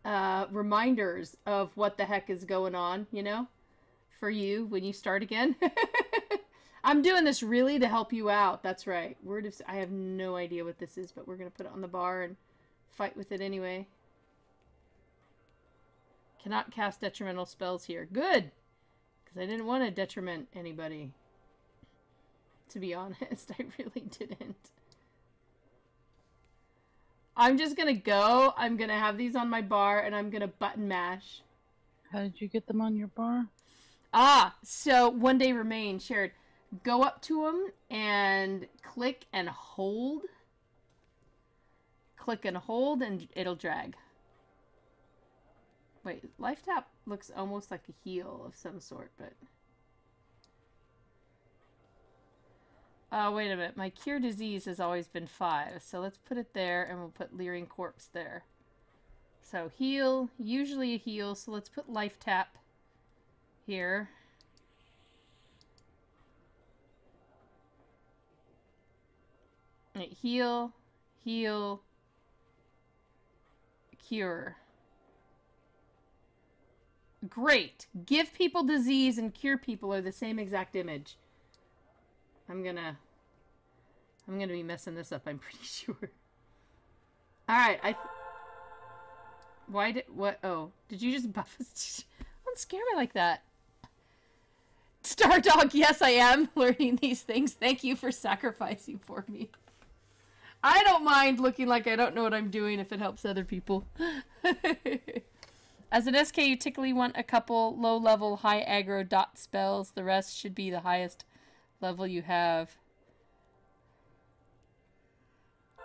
Speaker 1: reminders of what the heck is going on, you know? For you when you start again. I'm doing this really to help you out. That's right. I have no idea what this is, but we're going to put it on the bar and fight with it anyway. Cannot cast detrimental spells here. Good! Because I didn't want to detriment anybody. To be honest, I really didn't. I'm just going to go. I'm going to have these on my bar, and I'm going to button mash.
Speaker 2: How did you get them on your bar?
Speaker 1: Ah, so one day remain shared. Go up to them and click and hold. Click and hold and it'll drag. Wait, life tap looks almost like a heal of some sort, but... wait a minute. My cure disease has always been 5, so let's put it there and we'll put Leering Corpse there. So heal, usually a heal, so let's put life tap here. Right, heal, Heal. Cure. Great. Give people disease and cure people are the same exact image. I'm gonna be messing this up, I'm pretty sure. Alright, did you just buff us? Don't scare me like that. Star Dog, yes I am learning these things. Thank you for sacrificing for me. I don't mind looking like I don't know what I'm doing if it helps other people. As an SK, you typically want a couple low-level, high aggro dot spells. The rest should be the highest level you have.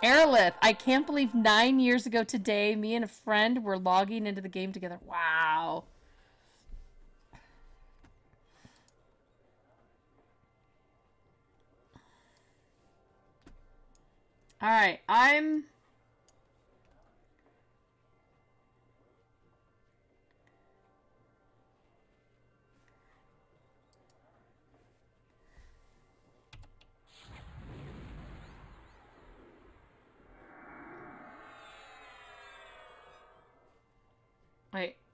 Speaker 1: Aerolith, I can't believe 9 years ago today, me and a friend were logging into the game together. Wow. Alright,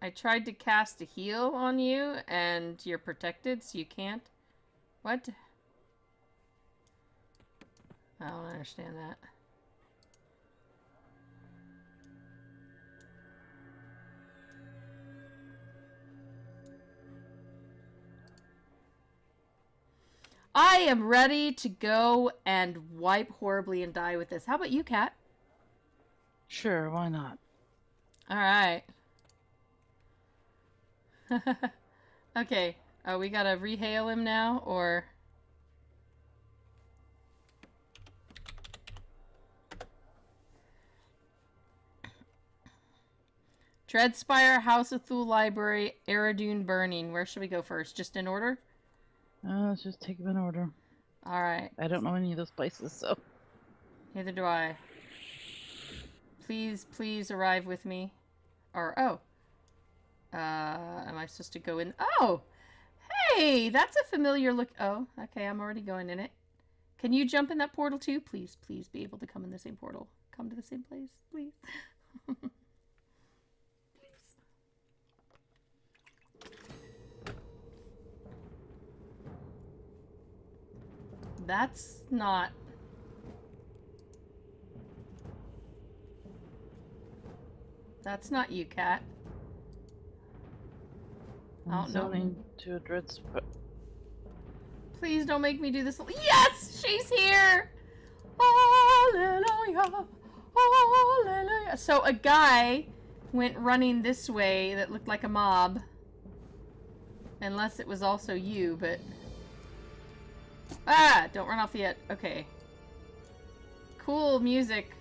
Speaker 1: I tried to cast a heal on you, and you're protected, so you can't. What? I don't understand that. I am ready to go and wipe horribly and die with this. How about you, Kat?
Speaker 2: Sure, why not?
Speaker 1: Alright. Okay. Oh, we gotta rehail him now, or... Dreadspire, House of Thule Library, Eridune Burning. Where should we go first? Just in order?
Speaker 2: Let's just take them in order.
Speaker 1: Alright.
Speaker 2: I don't know any of those places, so...
Speaker 1: Neither do I. Please, please arrive with me. Or, oh. Am I supposed to go in? Oh! Hey! That's a familiar look. Oh, okay, I'm already going in it. Can you jump in that portal too? Please, please be able to come in the same portal. Come to the same place, please. Please. That's not... That's not you, Kat. I don't know.
Speaker 2: Zoning to a Dreadspire.
Speaker 1: Please don't make me do this. Yes! She's here! Hallelujah! Hallelujah! So a guy went running this way that looked like a mob. Unless it was also you, but... Ah! Don't run off yet. Okay. Cool music.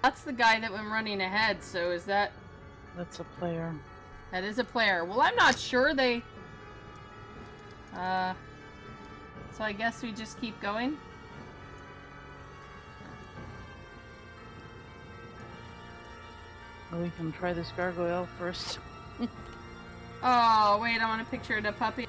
Speaker 1: That's the guy that went running ahead, so is that...
Speaker 2: That's a player.
Speaker 1: That is a player. Well, I'm not sure they... So I guess we just keep going?
Speaker 2: Well, we can try this gargoyle first.
Speaker 1: Oh, wait, I want a picture of the puppy.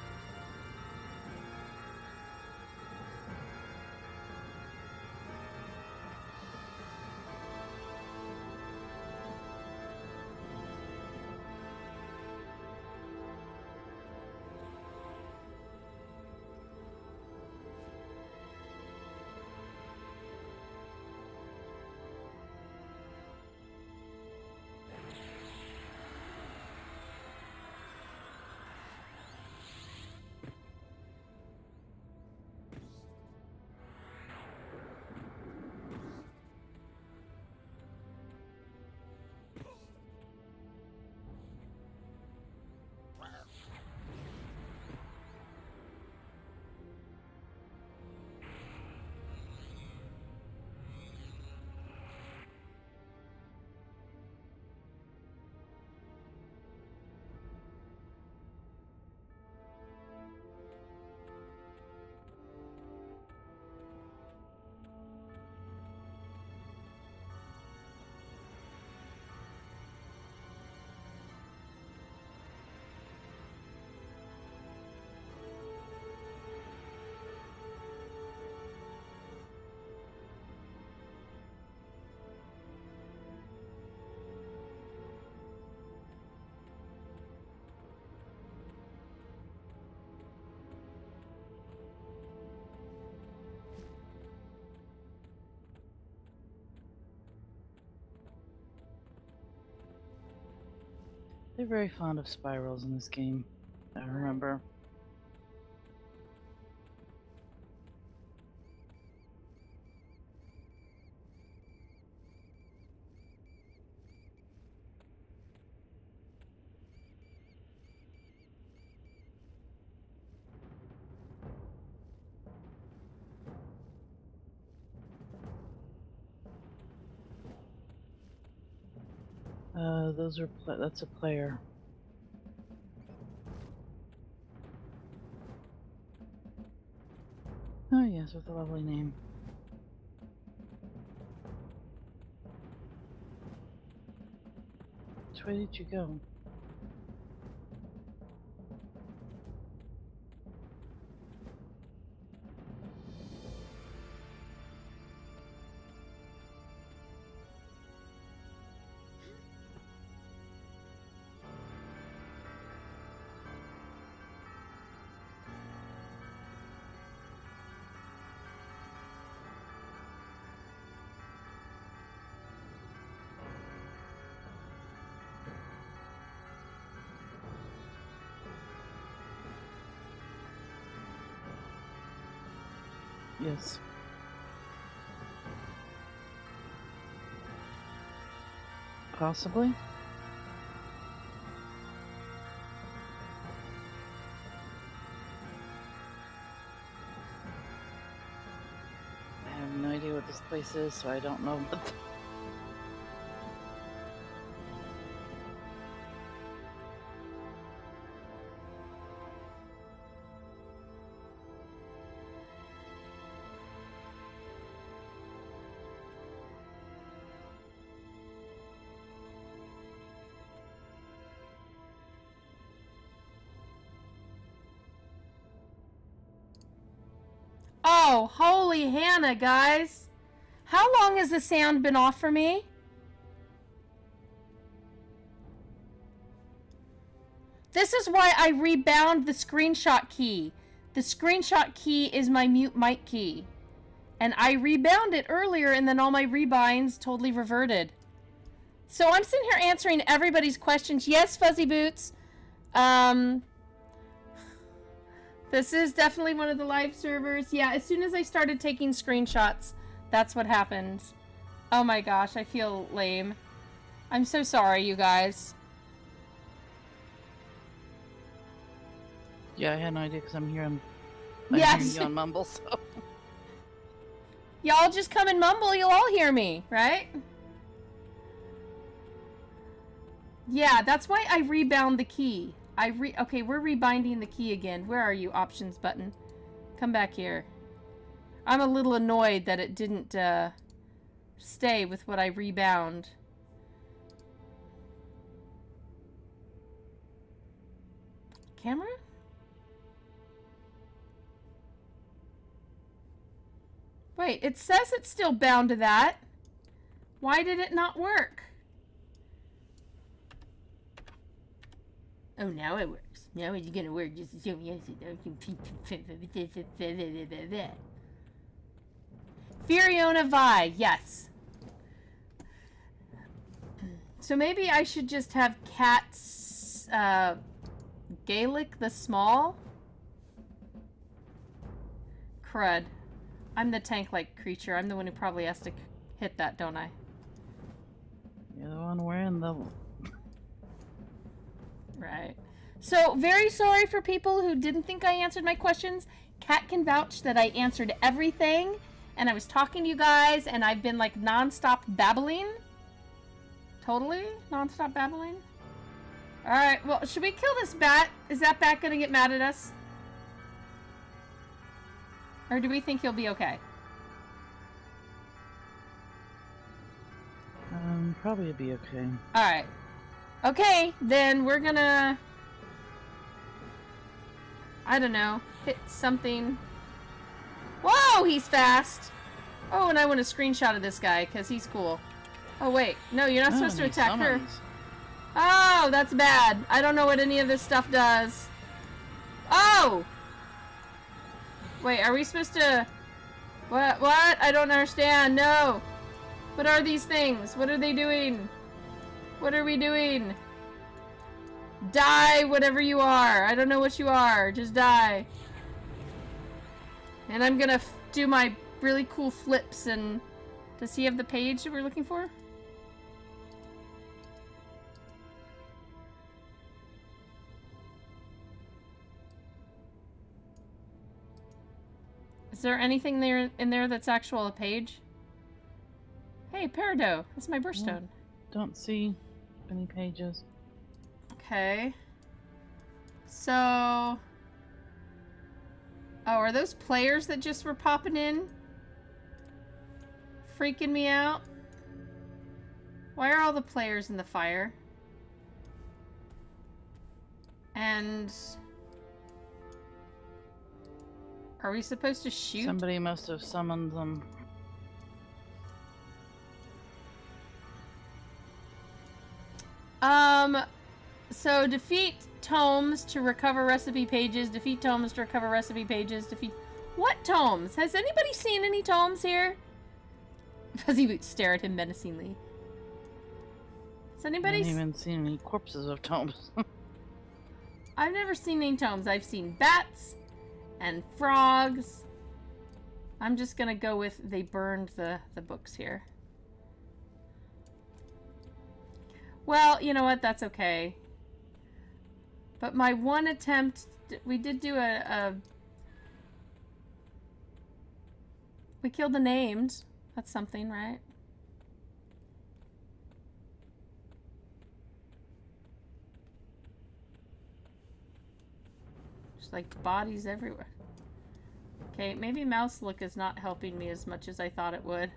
Speaker 2: They're very fond of spirals in this game, I remember. That's a player. Oh yes, with a lovely name. Which way did you go? Yes. Possibly? I have no idea what this place is, so I don't know what.
Speaker 1: Oh, holy Hannah, guys. How long has the sound been off for me? This is why I rebound the screenshot key. The screenshot key is my mute mic key. And I rebound it earlier and then all my rebinds totally reverted. So I'm sitting here answering everybody's questions. Yes, Fuzzy Boots. This is definitely one of the live servers. Yeah, as soon as I started taking screenshots, that's what happened. Oh my gosh, I feel lame. I'm so sorry, you guys.
Speaker 2: Yeah, I had no idea because I'm hearing you on Mumble, so.
Speaker 1: Y'all just come and mumble, you'll all hear me, right? Yeah, that's why I rebound the key. Okay, we're rebinding the key again. Where are you, options button? Come back here. I'm a little annoyed that it didn't stay with what I rebound. Camera? Wait, it says it's still bound to that. Why did it not work? Oh, now it works. Now it's gonna work just to show me. Furiona Vi, yes. So maybe I should just have Cat's Gaelic the Small? Crud. I'm the tank-like creature. I'm the one who probably has to hit that, don't I?
Speaker 2: You're the one wearing the...
Speaker 1: Right. So, very sorry for people who didn't think I answered my questions. Kat can vouch that I answered everything, and I was talking to you guys, and I've been, like, non-stop babbling. Totally non-stop babbling. Alright, well, should we kill this bat? Is that bat gonna get mad at us? Or do we think he'll be okay?
Speaker 2: Probably it'll be okay.
Speaker 1: Alright. Okay, then we're gonna... I don't know. Hit something. Whoa, he's fast! Oh, and I want a screenshot of this guy, because he's cool. Oh, wait. No, you're not supposed to attack her. Oh, that's bad. I don't know what any of this stuff does. Oh! Wait, are we supposed to... What? I don't understand. No! What are these things? What are they doing? What are we doing? Die, whatever you are. I don't know what you are. Just die. And I'm gonna do my really cool flips and... Does he have the page that we're looking for? Is there anything there in there that's actual a page? Hey, Peridot. That's my birthstone.
Speaker 2: Don't see any pages.
Speaker 1: Okay. So... Oh, are those players that just were popping in? Freaking me out? Why are all the players in the fire? And... Are we supposed to shoot?
Speaker 2: Somebody must have summoned them.
Speaker 1: So defeat tomes to recover recipe pages, defeat tomes to recover recipe pages, defeat... What tomes? Has anybody seen any tomes here? Fuzzy Boots stare at him menacingly. Has anybody...
Speaker 2: I haven't even seen any corpses of tomes.
Speaker 1: I've never seen any tomes. I've seen bats and frogs. I'm just gonna go with they burned the books here. Well, you know what? That's okay. But my one attempt... We did do we killed the named. That's something, right? Just like bodies everywhere. Okay, maybe mouse look is not helping me as much as I thought it would.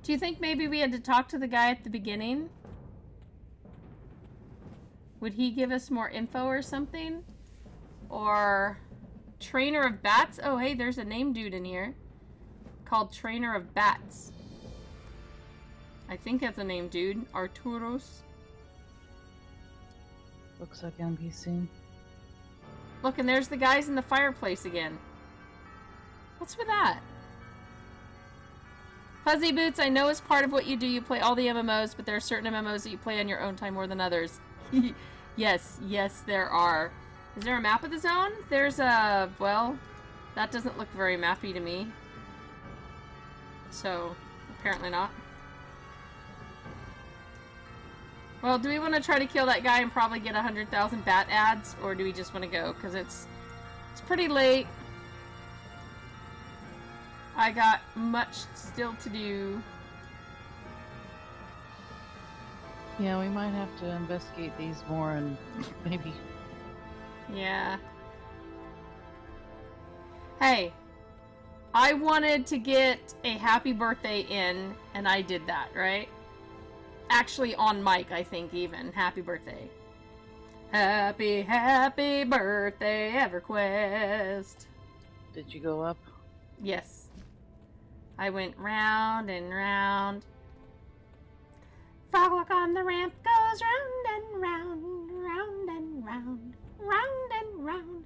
Speaker 1: Do you think maybe we had to talk to the guy at the beginning? Would he give us more info or something? Or Trainer of Bats? Oh, hey, there's a name dude in here called Trainer of Bats. I think that's a name dude. Arturos.
Speaker 2: Looks like NPC.
Speaker 1: Look, and there's the guys in the fireplace again. What's with that? Fuzzy Boots, I know as part of what you do, you play all the MMOs, but there are certain MMOs that you play on your own time more than others. Yes, there are. Is there a map of the zone? There's a... Well, that doesn't look very mappy to me. So, apparently not. Well, do we want to try to kill that guy and probably get 100,000 bat ads? Or do we just want to go? Because it's pretty late. I got much still to do.
Speaker 2: Yeah, we might have to investigate these more and maybe...
Speaker 1: Yeah. Hey, I wanted to get a happy birthday in, and I did that, right? Actually, on mic, I think, even. Happy birthday. Happy, happy birthday, EverQuest.
Speaker 2: Did you go up?
Speaker 1: Yes. I went round and round. Frog walk on the ramp goes round and round, round and round, round and round.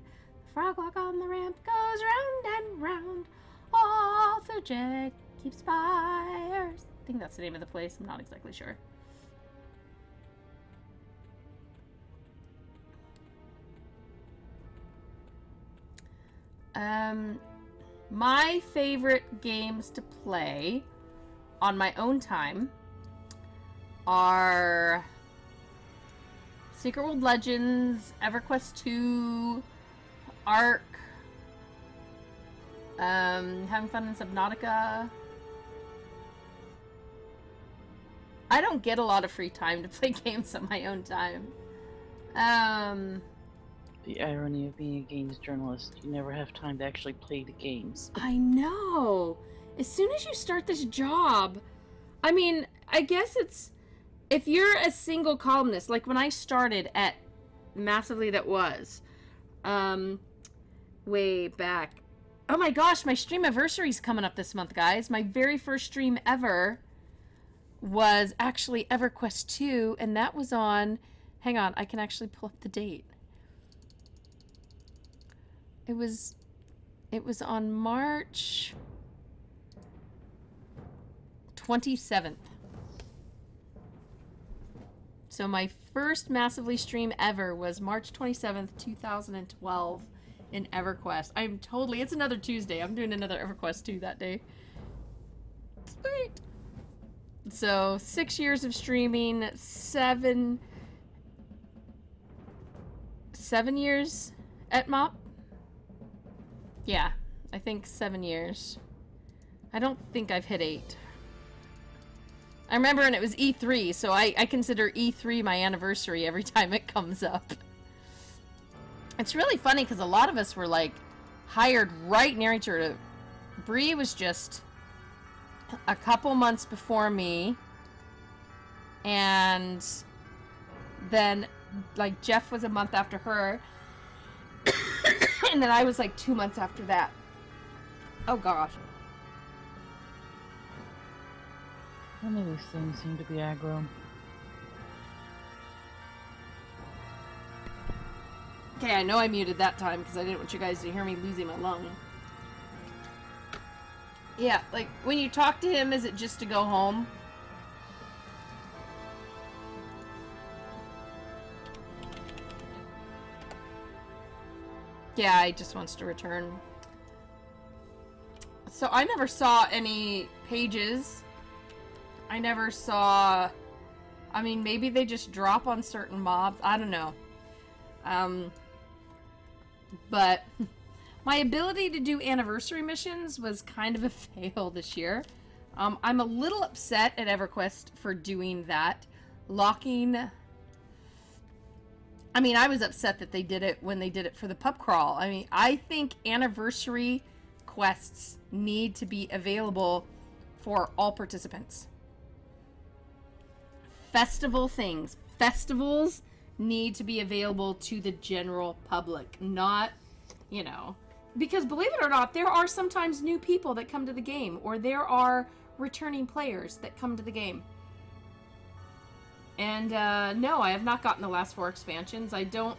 Speaker 1: Frog walk on the ramp goes round and round. All through Jack keeps fires. I think that's the name of the place. I'm not exactly sure. My favorite games to play on my own time are Secret World Legends, EverQuest 2, Ark, having fun in Subnautica. I don't get a lot of free time to play games on my own time.
Speaker 2: The irony of being a games journalist, you never have time to actually play the games.
Speaker 1: I know. As soon as you start this job, I mean, I guess it's, if you're a single columnist, like when I started at Massively That Was, way back. Oh my gosh, my stream anniversary's coming up this month, guys. My very first stream ever was actually EverQuest 2, and that was on, hang on, I can actually pull up the date. It was It was on March 27th. So my first massively stream ever was March 27th, 2012 in EverQuest. I'm totally, it's another Tuesday. I'm doing another EverQuest 2 that day. Sweet. So 6 years of streaming, seven years at MOP. Yeah, I think 7 years. I don't think I've hit 8. I remember when it was E3, so I consider E3 my anniversary every time it comes up. It's really funny because a lot of us were like hired right near each other. Bree was just a couple months before me, and then like Jeff was a month after her, and then I was like 2 months after that. Oh gosh.
Speaker 2: None of these things seem to be aggro.
Speaker 1: Okay, I know I muted that time because I didn't want you guys to hear me losing my lung. Yeah, like, when you talk to him, is it just to go home? Yeah, he just wants to return. So I never saw any pages. I never saw... I mean, maybe they just drop on certain mobs. I don't know. But my ability to do anniversary missions was kind of a fail this year. I'm a little upset at EverQuest for doing that. Locking... I mean, I was upset that they did it when they did it for the pub crawl. I mean, I think anniversary quests need to be available for all participants. Festival things. Festivals need to be available to the general public, not, you know, because believe it or not, there are sometimes new people that come to the game, or there are returning players that come to the game. And, no, I have not gotten the last 4 expansions. I don't...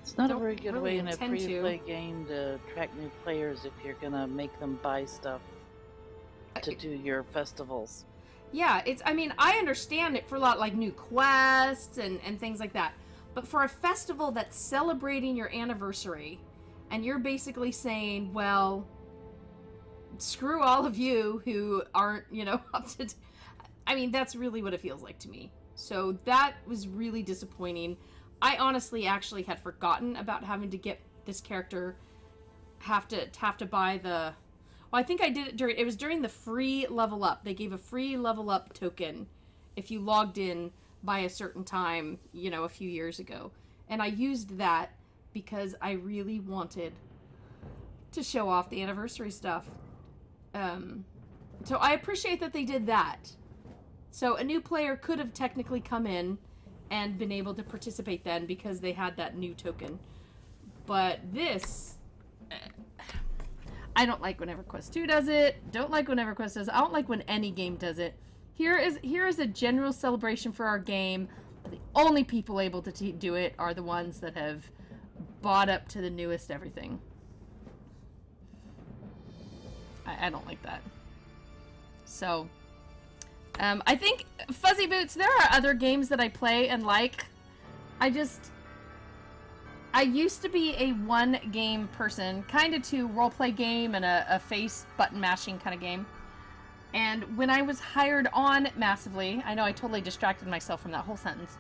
Speaker 2: It's not a very good
Speaker 1: really
Speaker 2: way in a
Speaker 1: intend
Speaker 2: free-to-play game to attract new players if you're gonna make them buy stuff to do your festivals.
Speaker 1: Yeah, it's, I mean, I understand it for a lot, like, new quests and things like that. But for a festival that's celebrating your anniversary, and you're basically saying, well, screw all of you who aren't, you know, up to... I mean, that's really what it feels like to me. So that was really disappointing. I honestly actually had forgotten about having to get this character, have to buy the... Well, I think I did it during... It was during the free level up. They gave a free level up token if you logged in by a certain time, you know, a few years ago. And I used that because I really wanted to show off the anniversary stuff. So I appreciate that they did that. So a new player could have technically come in and been able to participate then because they had that new token. But this... I don't like when EverQuest 2 does it. Don't like when EverQuest does it. I don't like when any game does it. Here is a general celebration for our game. The only people able to do it are the ones that have bought up to the newest everything. I don't like that. So... I think, Fuzzy Boots, there are other games that I play and like. I used to be a one-game person, kind of to role-play game and a face button-mashing kind of game. And when I was hired on massively, I know I totally distracted myself from that whole sentence,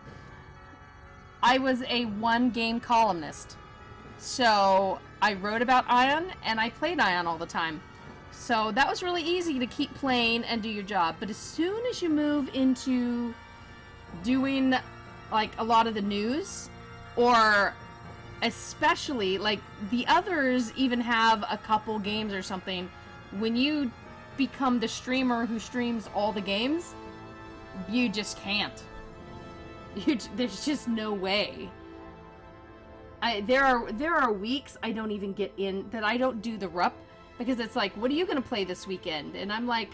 Speaker 1: I was a one-game columnist. So I wrote about Ion, and I played Ion all the time. So that was really easy to keep playing and do your job. But as soon as you move into doing, like, a lot of the news, or especially, like, the others even have a couple games or something, when you become the streamer who streams all the games, you just can't. There's just no way. There are weeks I don't even get in, that I don't do the RUP, because it's like, what are you going to play this weekend? And I'm like,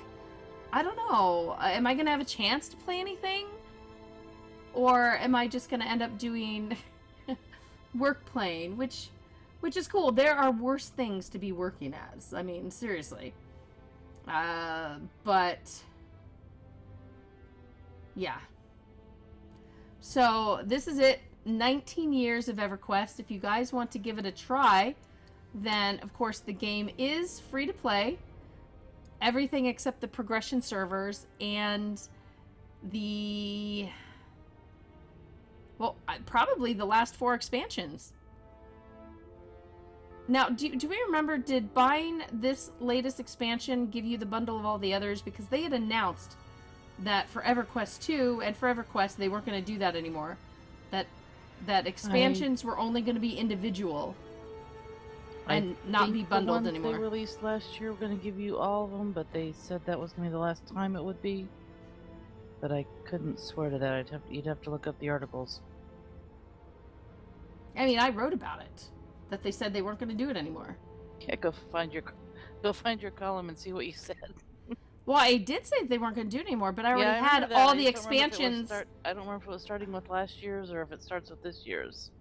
Speaker 1: I don't know. Am I going to have a chance to play anything? Or am I just going to end up doing work playing? Which which is cool. There are worse things to be working as. I mean, seriously. But yeah. So this is it. 19 years of EverQuest. If you guys want to give it a try, then of course the game is free to play. Everything except the progression servers and the, well, probably the last 4 expansions. Now, do we remember, did buying this latest expansion give you the bundle of all the others? Because they had announced that for EverQuest 2 and for EverQuest, they weren't going to do that anymore. That expansions were only going to be individual and not be bundled anymore.
Speaker 2: The ones they released last year were going to give you all of them, but they said that was going to be the last time it would be. But I couldn't swear to that. You'd have to look up the articles.
Speaker 1: I mean, I wrote about it. That they said they weren't going to do it anymore.
Speaker 2: Yeah, go find your column and see what you said.
Speaker 1: Well, I did say they weren't going to do it anymore, but I already had all the expansions.
Speaker 2: I don't remember if it was starting with last year's or if it starts with this year's.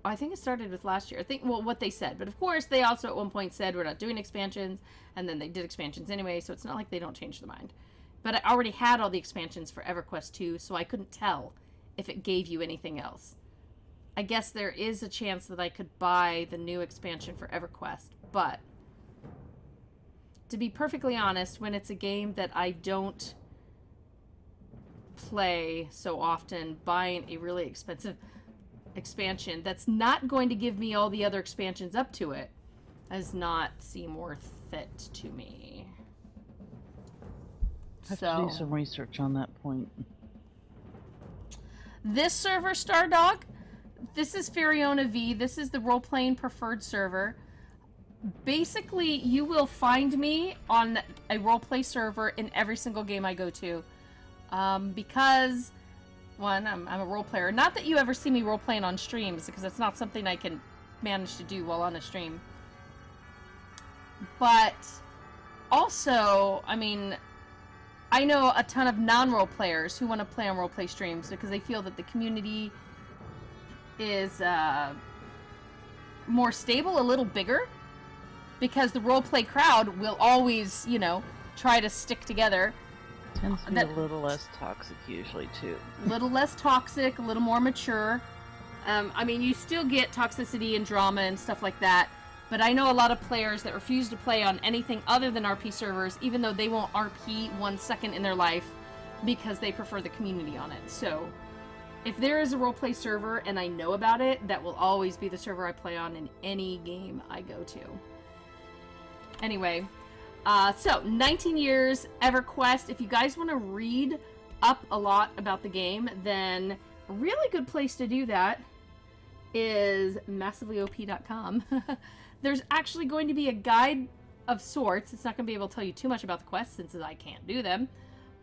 Speaker 1: I think it started with last year. I think, well, what they said. But of course, they also at one point said we're not doing expansions, and then they did expansions anyway, so it's not like they don't change their mind. But I already had all the expansions for EverQuest 2, so I couldn't tell if it gave you anything else. I guess there is a chance that I could buy the new expansion for EverQuest, but to be perfectly honest, when it's a game that I don't play so often, buying a really expensive expansion that's not going to give me all the other expansions up to it does not seem worth it to me.
Speaker 2: I have to do some research on that point.
Speaker 1: This server, Stardog, this is Furiona V. This is the role-playing preferred server. Basically, you will find me on a roleplay server in every single game I go to. Because, one, I'm a role player. Not that you ever see me role-playing on streams, because that's not something I can manage to do while on a stream. But, also, I mean, I know a ton of non-role players who want to play on roleplay streams because they feel that the community is more stable, a little bigger. Because the roleplay crowd will always, you know, try to stick together.
Speaker 2: Tends to be a little less toxic usually, too.
Speaker 1: A little less toxic, a little more mature. I mean, you still get toxicity and drama and stuff like that. But I know a lot of players that refuse to play on anything other than RP servers, even though they won't RP 1 second in their life, because they prefer the community on it. So, if there is a roleplay server and I know about it, that will always be the server I play on in any game I go to. Anyway, so 19 years, EverQuest. If you guys want to read up a lot about the game, then a really good place to do that is massivelyop.com. There's actually going to be a guide of sorts. It's not going to be able to tell you too much about the quests since I can't do them.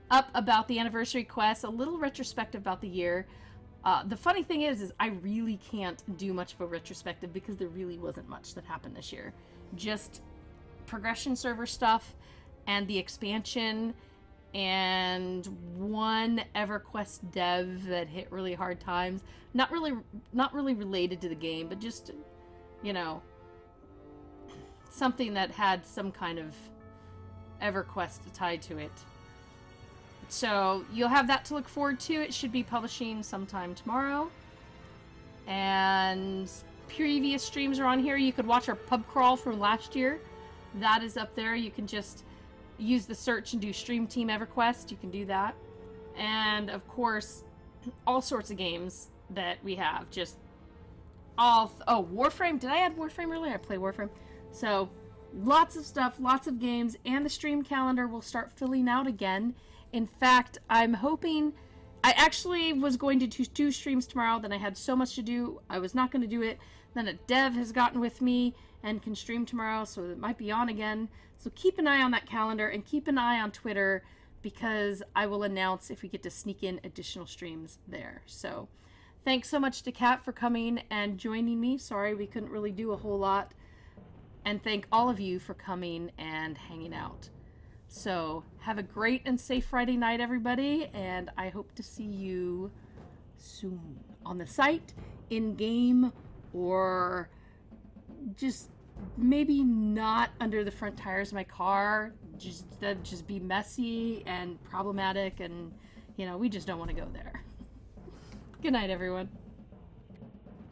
Speaker 1: Up about the anniversary quests, a little retrospective about the year. The funny thing is I really can't do much of a retrospective because there really wasn't much that happened this year. Just progression server stuff and the expansion and one EverQuest dev that hit really hard times. Not really related to the game, but just, you know, something that had some kind of EverQuest tied to it. So you'll have that to look forward to. It should be publishing sometime tomorrow. And previous streams are on here. You could watch our pub crawl from last year. That is up there. You can just use the search and do Stream Team EverQuest. You can do that. And, of course, all sorts of games that we have. Just all... Oh, Warframe. Did I add Warframe earlier? I play Warframe. So, lots of stuff, lots of games, and the stream calendar will start filling out again. In fact, I'm hoping... I actually was going to do 2 streams tomorrow, then I had so much to do, I was not going to do it. Then a dev has gotten with me and can stream tomorrow, so it might be on again. So keep an eye on that calendar and keep an eye on Twitter because I will announce if we get to sneak in additional streams there. So thanks so much to Kat for coming and joining me. Sorry we couldn't really do a whole lot. And thank all of you for coming and hanging out. So have a great and safe Friday night, everybody, and I hope to see you soon on the site, in-game, or
Speaker 3: just maybe not under the front tires of my car. That'd just be messy and problematic, and we just don't want to go there. Good night, everyone.